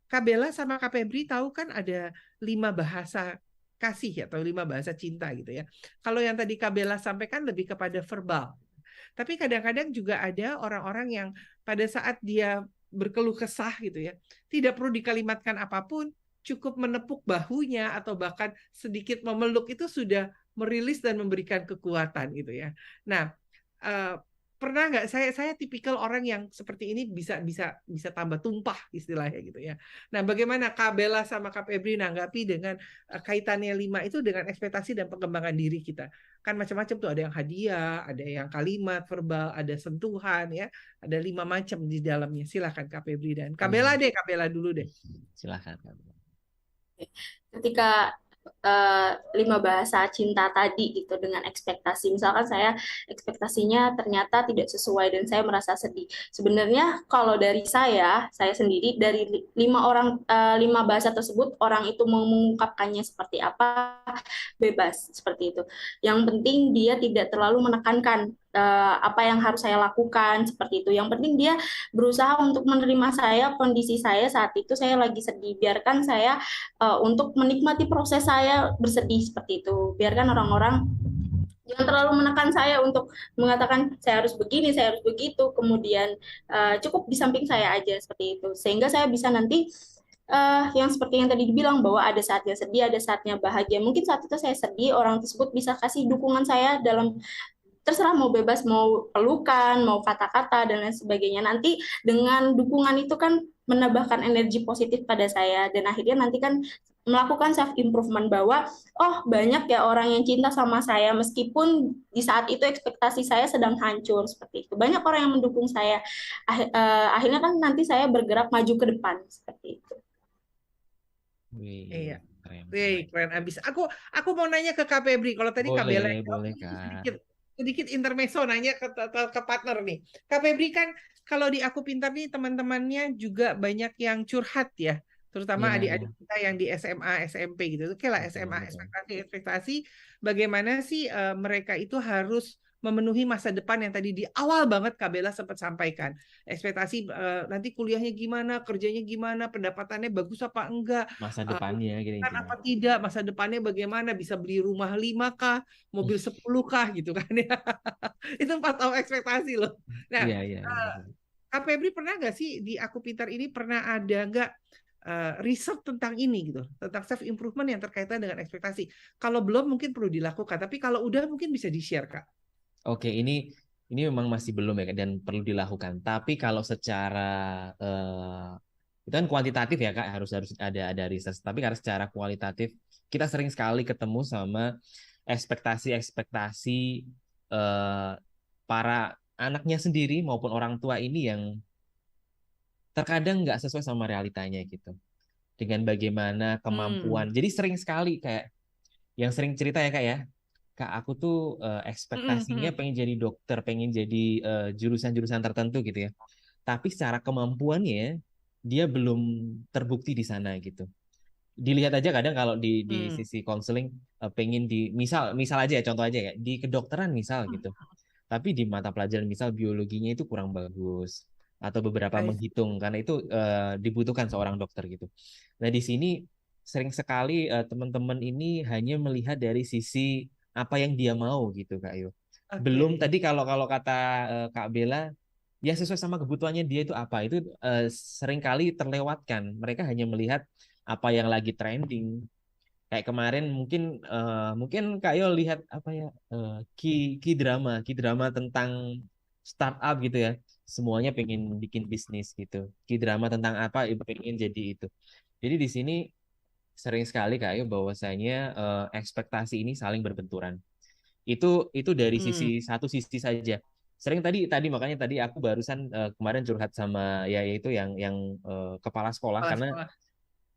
Kak Bella sama Kak Febri tahu kan ada 5 bahasa kasih atau 5 bahasa cinta gitu ya. Kalau yang tadi Kak Bella sampaikan lebih kepada verbal. Tapi kadang-kadang juga ada orang-orang yang pada saat dia berkeluh kesah gitu ya, tidak perlu dikalimatkan apapun, cukup menepuk bahunya atau bahkan sedikit memeluk itu sudah merilis dan memberikan kekuatan gitu ya. Nah, pernah nggak saya tipikal orang yang seperti ini bisa tambah tumpah istilahnya gitu ya. Nah, bagaimana Kak Bella sama Kak Febri nanggapi dengan kaitannya 5 itu dengan ekspektasi dan pengembangan diri kita? Kan macam-macam tuh, ada yang hadiah, ada yang kalimat verbal, ada sentuhan ya, ada 5 macam di dalamnya. Silakan Kak Febri dan Kak Bella deh, Kak Bella dulu deh. Silakan Kak Bella. Ketika 5 bahasa cinta tadi gitu dengan ekspektasi, misalkan saya ekspektasinya ternyata tidak sesuai dan saya merasa sedih. Sebenarnya kalau dari saya sendiri, dari 5 bahasa tersebut, orang itu mau mengungkapkannya seperti apa bebas seperti itu. Yang penting dia tidak terlalu menekankan apa yang harus saya lakukan seperti itu. Yang penting dia berusaha untuk menerima saya, kondisi saya saat itu saya lagi sedih. Biarkan saya untuk menikmati proses saya bersedih seperti itu. Biarkan orang-orang jangan terlalu menekan saya untuk mengatakan saya harus begini, saya harus begitu. Kemudian cukup di samping saya aja seperti itu. Sehingga saya bisa nanti yang seperti yang tadi dibilang bahwa ada saatnya sedih, ada saatnya bahagia. Mungkin saat itu saya sedih, orang tersebut bisa kasih dukungan saya dalam terserah mau bebas, mau pelukan, mau kata-kata dan lain sebagainya. Nanti dengan dukungan itu kan menambahkan energi positif pada saya, dan akhirnya nanti kan melakukan self improvement bahwa oh banyak ya orang yang cinta sama saya meskipun di saat itu ekspektasi saya sedang hancur seperti itu. Banyak orang yang mendukung saya. Akhirnya kan nanti saya bergerak maju ke depan seperti itu. Iya. Wih, keren. Keren abis. Aku mau nanya ke Kak Febri. Kalau tadi Kak Bella Boleh, jawab, boleh ini Kak. sedikit intermezzo nanya ke partner nih. Kak Febri kan kalau di Aku Pintar nih teman-temannya juga banyak yang curhat ya, terutama Iya, adik-adik kita yang di SMA, SMP gitu. Oke lah betul, SMA, betul. ekspektasi bagaimana sih mereka itu harus memenuhi masa depan yang tadi di awal banget Kak Bella sempat sampaikan. Ekspektasi nanti kuliahnya gimana, kerjanya gimana, pendapatannya bagus apa enggak, Masa eh, depannya gitu kan intinya. apa tidak, masa depannya bagaimana, bisa beli rumah 5 kah, mobil 10 kah gitu kan ya. Itu 4 tahun ekspektasi loh. Nah, Iya, iya, eh, betul. Kak Febri pernah nggak sih di Aku Pintar ini pernah ada nggak riset tentang ini gitu, tentang self improvement yang terkaitan dengan ekspektasi? Kalau belum mungkin perlu dilakukan, tapi kalau udah mungkin bisa di-share Kak. Oke, ini memang masih belum ya Kak, dan perlu dilakukan. Tapi kalau secara itu kan kuantitatif ya Kak, harus harus ada riset. Tapi karena secara kualitatif kita sering sekali ketemu sama ekspektasi-ekspektasi eh, para anaknya sendiri maupun orang tua ini yang terkadang nggak sesuai sama realitanya gitu. Dengan bagaimana Hmm. kemampuan. Jadi sering sekali kayak yang sering cerita ya Kak ya. Kak, aku tuh Hmm, ekspektasinya hmm. pengen jadi dokter, pengen jadi jurusan-jurusan tertentu gitu ya. Tapi secara kemampuannya dia belum terbukti di sana gitu. Dilihat aja kadang kalau di Hmm. sisi konseling pengen di misal aja ya, contoh aja ya, di kedokteran misal gitu. Tapi di mata pelajaran misal biologinya itu kurang bagus atau beberapa I see. menghitung karena itu dibutuhkan seorang dokter gitu. Nah, di sini sering sekali teman-teman ini hanya melihat dari sisi apa yang dia mau gitu Kak Yo. Belum Oke. tadi kalau kalau kata Kak Bella ya sesuai sama kebutuhannya dia itu apa itu seringkali terlewatkan. Mereka hanya melihat apa yang lagi trending. Kayak kemarin mungkin Kak Yo lihat apa ya ki drama tentang startup gitu ya. Semuanya pengen bikin bisnis gitu. Ki drama tentang apa pengen jadi itu. Jadi di sini sering sekali Kak Yo bahwasanya ekspektasi ini saling berbenturan. Itu dari Hmm. satu sisi saja. Sering tadi makanya tadi aku barusan kemarin curhat sama ya yaitu yang kepala sekolah Kepala karena sekolah.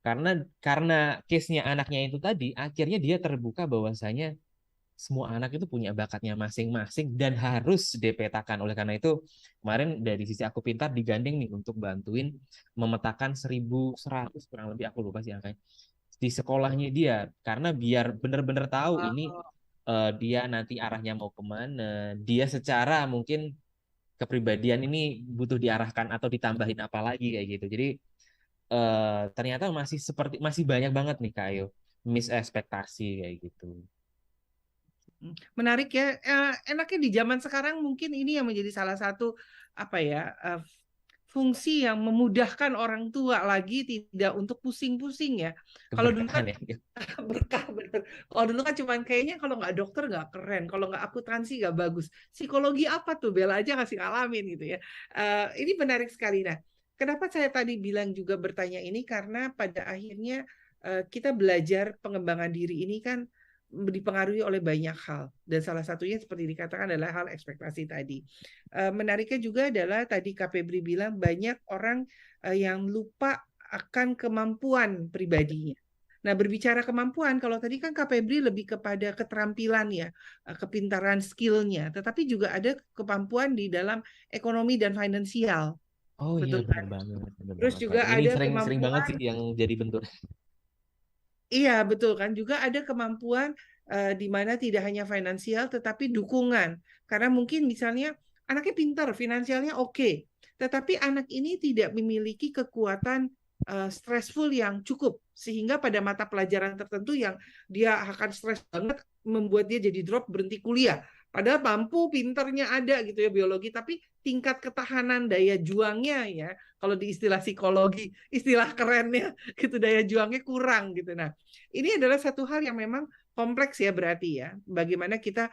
karena karena case-nya anaknya itu tadi akhirnya dia terbuka bahwasanya semua anak itu punya bakatnya masing-masing dan harus dipetakan. Oleh karena itu kemarin dari sisi Aku Pintar digandeng nih untuk bantuin memetakan 1.100 kurang lebih aku lupa sih angkanya di sekolahnya dia karena biar benar-benar tahu ini Oh, dia nanti arahnya mau kemana, dia secara mungkin kepribadian ini butuh diarahkan atau ditambahin apa lagi kayak gitu. Jadi ternyata masih banyak banget nih Kak Ayo misekspektasi kayak gitu. menarik ya. Enaknya di zaman sekarang mungkin ini yang menjadi salah satu apa ya fungsi yang memudahkan orang tua lagi tidak untuk pusing-pusing ya. Kalau dulu kan Keberkahan ya. berkah bener. Kalau dulu kan cuman kayaknya kalau nggak dokter nggak keren, kalau nggak akuntansi nggak bagus. Psikologi apa tuh? Bela aja kasih ngalamin gitu ya. Ini menarik sekali. Nah, kenapa saya tadi bilang juga bertanya ini karena pada akhirnya kita belajar pengembangan diri ini kan dipengaruhi oleh banyak hal dan salah satunya seperti dikatakan adalah hal ekspektasi tadi. Menariknya juga adalah tadi Kak Febri bilang banyak orang yang lupa akan kemampuan pribadinya. Nah, berbicara kemampuan, kalau tadi kan Kak Febri lebih kepada keterampilan ya, kepintaran skillnya, tetapi juga ada kemampuan di dalam ekonomi dan finansial, Oh iya betul kan? benar banget, benar Terus banget juga banget. Ini ada sering sering banget kemampuan. sih yang jadi bentur. Iya, betul kan. Juga ada kemampuan di mana tidak hanya finansial tetapi dukungan. Karena mungkin misalnya anaknya pintar, finansialnya oke, tetapi anak ini tidak memiliki kekuatan stressful yang cukup sehingga pada mata pelajaran tertentu yang dia akan stres banget membuat dia jadi drop berhenti kuliah. Padahal mampu, pinternya ada gitu ya biologi, tapi tingkat ketahanan daya juangnya ya, kalau di istilah psikologi, istilah kerennya gitu daya juangnya kurang gitu. Nah, ini adalah satu hal yang memang kompleks ya berarti ya. Bagaimana kita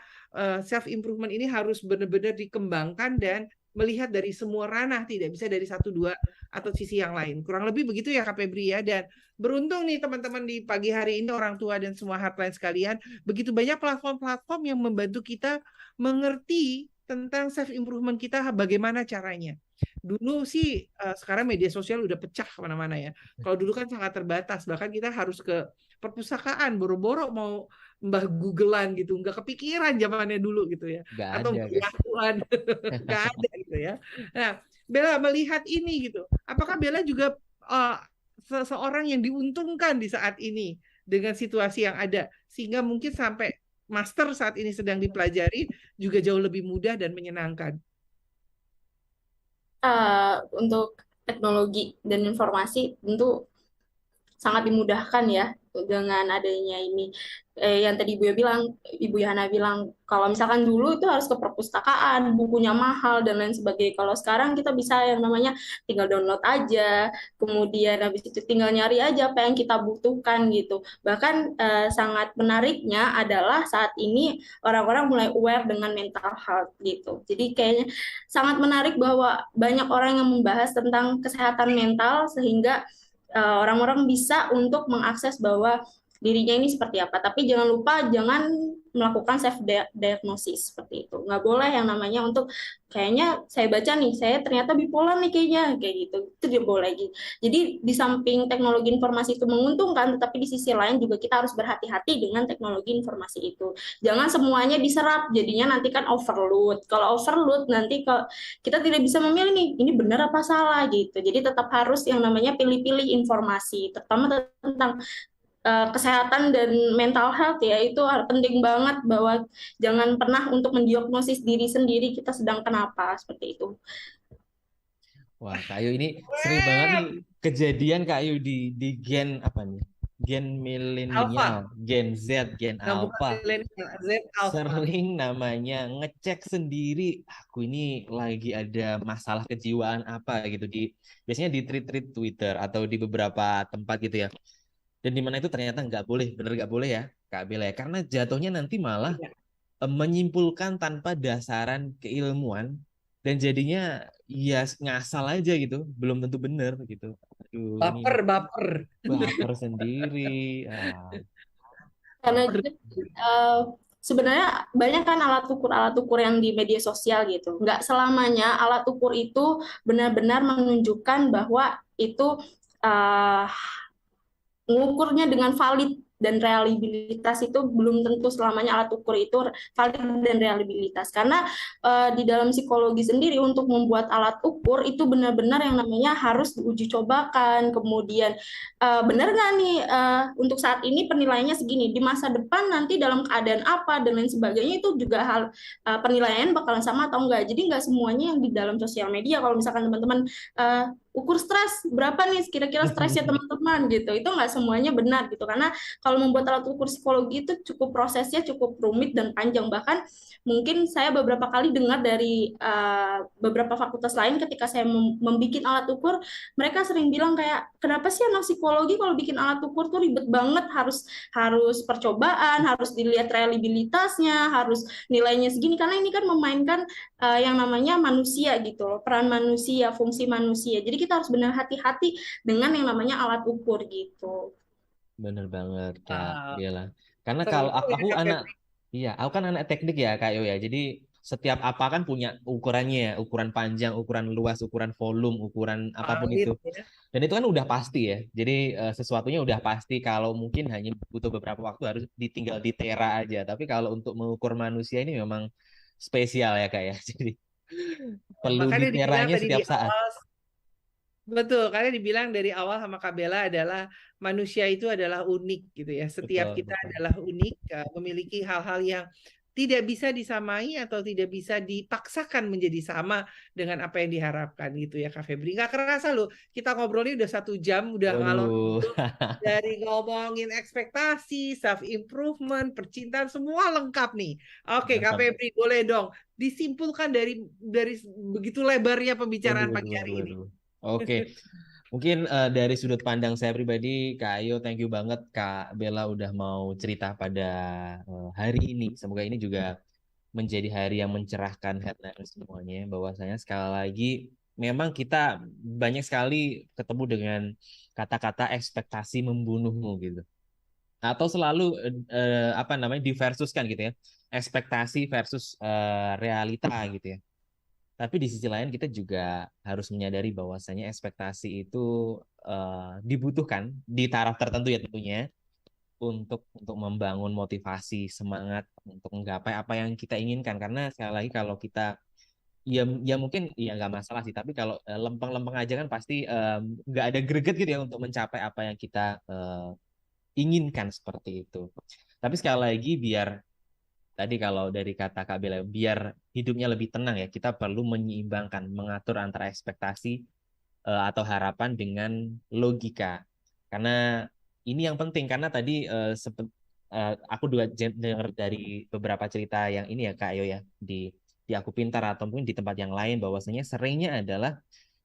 self improvement ini harus benar-benar dikembangkan dan melihat dari semua ranah, tidak bisa dari satu dua atau sisi yang lain. Kurang lebih begitu ya Kak Febri ya. Dan beruntung nih teman-teman di pagi hari ini, orang tua dan semua hardline sekalian, begitu banyak platform-platform yang membantu kita mengerti tentang self improvement kita, bagaimana caranya. Dulu sih sekarang media sosial udah pecah kemana-mana ya. Kalau dulu kan sangat terbatas, bahkan kita harus ke perpustakaan, boro-boro mau mbah Googlean gitu, nggak kepikiran zamannya dulu gitu ya, Nggak atau ada, guys. Yahoo-an, nggak ada gitu ya. Nah, Bella melihat ini gitu, apakah Bella juga seseorang yang diuntungkan di saat ini dengan situasi yang ada, sehingga mungkin sampai master saat ini sedang dipelajari juga jauh lebih mudah dan menyenangkan? Untuk teknologi dan informasi tentu sangat dimudahkan ya dengan adanya ini. Yang tadi Ibu Yana bilang, kalau misalkan dulu itu harus ke perpustakaan, bukunya mahal dan lain sebagainya. Kalau sekarang kita bisa yang namanya tinggal download aja, kemudian habis itu tinggal nyari aja apa yang kita butuhkan gitu. Bahkan sangat menariknya adalah saat ini orang-orang mulai aware dengan mental health gitu. Jadi kayaknya sangat menarik bahwa banyak orang yang membahas tentang kesehatan mental sehingga orang-orang bisa untuk mengakses bahwa dirinya ini seperti apa. Tapi jangan lupa jangan melakukan self diagnosis seperti itu. Nggak boleh yang namanya untuk kayaknya saya baca nih, saya ternyata bipolar nih kayaknya kayak gitu. Itu tidak boleh gitu. Jadi di samping teknologi informasi itu menguntungkan, tetapi di sisi lain juga kita harus berhati-hati dengan teknologi informasi itu. Jangan semuanya diserap, jadinya nanti kan overload. Kalau overload nanti kita tidak bisa memilih nih, ini benar apa salah gitu. Jadi tetap harus yang namanya pilih-pilih informasi, terutama tentang kesehatan dan mental health ya, itu penting banget bahwa jangan pernah untuk mendiagnosis diri sendiri kita sedang kenapa, seperti itu. Wah, Kak Ayu ini sering banget nih kejadian Kak Ayu di gen apa nih? Gen milenial, gen Z, gen alpha. Sering namanya ngecek sendiri, aku ini lagi ada masalah kejiwaan apa gitu, biasanya di tweet Twitter atau di beberapa tempat gitu ya. Dan di mana itu ternyata nggak boleh, bener nggak boleh ya Kak Bella ya, karena jatuhnya nanti malah menyimpulkan tanpa dasaran keilmuan dan jadinya ya ngasal aja gitu, belum tentu bener gitu. Aduh, baper sendiri. Karena sebenarnya banyak kan alat ukur yang di media sosial gitu. Nggak selamanya alat ukur itu benar-benar menunjukkan bahwa itu mengukurnya dengan valid dan reliabilitas. Itu belum tentu selamanya alat ukur itu valid dan reliabilitas, karena di dalam psikologi sendiri untuk membuat alat ukur itu benar-benar yang namanya harus diuji cobakan, kemudian benar nggak nih untuk saat ini penilaiannya segini, di masa depan nanti dalam keadaan apa dan lain sebagainya, itu juga hal penilaian bakalan sama atau enggak. Jadi nggak semuanya yang di dalam sosial media, kalau misalkan teman-teman ukur stres berapa nih kira-kira stresnya teman-teman gitu, itu nggak semuanya benar gitu, karena kalau membuat alat ukur psikologi itu prosesnya cukup rumit dan panjang. Bahkan mungkin saya beberapa kali dengar dari beberapa fakultas lain ketika saya membuat alat ukur, mereka sering bilang kayak, kenapa sih anak psikologi kalau bikin alat ukur tuh ribet banget, harus percobaan, harus dilihat reliabilitasnya, harus nilainya segini, karena ini kan memainkan yang namanya manusia gitu loh, peran manusia, fungsi manusia. Jadi kita harus benar hati-hati dengan yang namanya alat ukur gitu. Bener banget Kak Bella. Karena kalau aku kan anak teknik ya Kak Yo ya. Jadi setiap apa kan punya ukurannya, ukuran panjang, ukuran luas, ukuran volume, ukuran apapun itu. Dan itu kan udah pasti ya. Jadi sesuatunya udah pasti. Kalau mungkin hanya butuh beberapa waktu, harus ditinggal di tera aja. Tapi kalau untuk mengukur manusia ini memang spesial ya Kak ya. Jadi perlu di teranya setiap saat. Betul, karena dibilang dari awal sama Kak Bella adalah manusia itu adalah unik gitu ya. Setiap kita adalah unik, memiliki hal-hal yang tidak bisa disamai atau tidak bisa dipaksakan menjadi sama dengan apa yang diharapkan gitu ya Kak Febri. Nggak kerasa loh, kita ngobrolnya udah 1 jam, udah ngalor dari ngomongin ekspektasi, self improvement, percintaan, semua lengkap nih. Oke Kak Febri, boleh dong disimpulkan dari begitu lebarnya pembicaraan pagi hari ini. Oke. Mungkin dari sudut pandang saya pribadi, Kak Ayo, thank you banget Kak Bella udah mau cerita pada hari ini. Semoga ini juga menjadi hari yang mencerahkan hati semuanya. Bahwasanya sekali lagi, memang kita banyak sekali ketemu dengan kata-kata ekspektasi membunuhmu gitu. Atau selalu apa namanya diversuskan gitu ya. Ekspektasi versus realita gitu ya. Tapi di sisi lain kita juga harus menyadari bahwasanya ekspektasi itu dibutuhkan di taraf tertentu ya tentunya untuk membangun motivasi, semangat untuk menggapai apa yang kita inginkan. Karena sekali lagi kalau kita ya mungkin ya nggak masalah sih, tapi kalau lempeng-lempeng aja kan pasti nggak ada greget gitu ya untuk mencapai apa yang kita inginkan seperti itu. Tapi sekali lagi biar tadi kalau dari kata Kak Bella, biar hidupnya lebih tenang ya, kita perlu menyeimbangkan, mengatur antara ekspektasi atau harapan dengan logika. Karena ini yang penting, karena tadi aku juga dengar dari beberapa cerita yang ini ya Kak Ayo ya, di Aku Pintar ataupun di tempat yang lain, bahwasanya seringnya adalah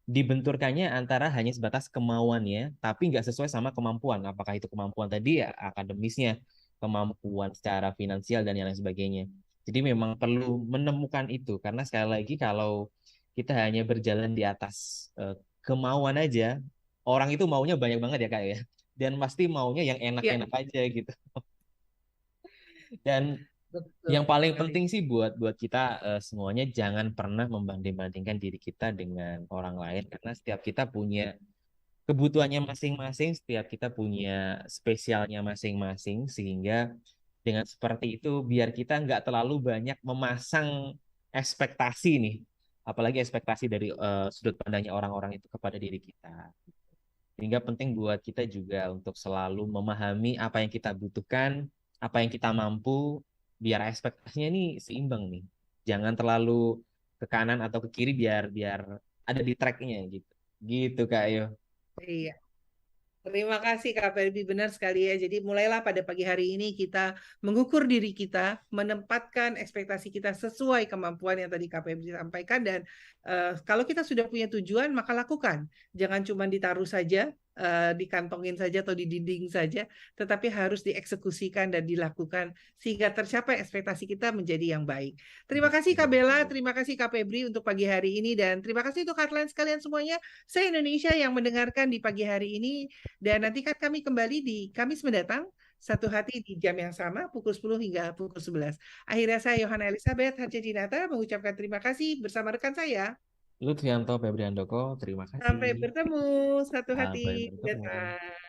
dibenturkannya antara hanya sebatas kemauannya, tapi nggak sesuai sama kemampuan. Apakah itu kemampuan tadi ya akademisnya, kemampuan secara finansial dan yang lain sebagainya. Jadi memang perlu menemukan itu karena sekali lagi kalau kita hanya berjalan di atas kemauan aja, orang itu maunya banyak banget ya Kak ya. Dan pasti maunya yang Ya, enak-enak aja gitu. Dan betul yang paling sekali. penting sih buat buat kita semuanya jangan pernah membanding-bandingkan diri kita dengan orang lain karena setiap kita punya kebutuhannya masing-masing, setiap kita punya spesialnya masing-masing, sehingga dengan seperti itu biar kita nggak terlalu banyak memasang ekspektasi nih, apalagi ekspektasi dari sudut pandangnya orang-orang itu kepada diri kita. Sehingga penting buat kita juga untuk selalu memahami apa yang kita butuhkan, apa yang kita mampu, biar ekspektasinya ini seimbang nih. Jangan terlalu ke kanan atau ke kiri biar biar ada di tracknya gitu. Gitu Kak Ayo. Iya. Terima kasih Kak Ferbi, benar sekali ya. Jadi mulailah pada pagi hari ini kita mengukur diri kita, menempatkan ekspektasi kita sesuai kemampuan yang tadi Kak Ferbi sampaikan dan kalau kita sudah punya tujuan maka lakukan. Jangan cuma ditaruh saja, dikantongin saja atau di dinding saja, tetapi harus dieksekusikan dan dilakukan sehingga tercapai ekspektasi kita menjadi yang baik. Terima kasih Kak Bella, terima kasih Kak Febri untuk pagi hari ini dan terima kasih untuk kalian sekalian semuanya se-Indonesia yang mendengarkan di pagi hari ini. Dan nanti kan kami kembali di Kamis mendatang, satu hati di jam yang sama, pukul 10 hingga pukul 11. Akhirnya saya Yohana Elizabeth Harjadinata mengucapkan terima kasih bersama rekan saya. Lutfianto Febriandoko, terima Sampai kasih. bertemu, satu hati Sampai bertemu. mendatang.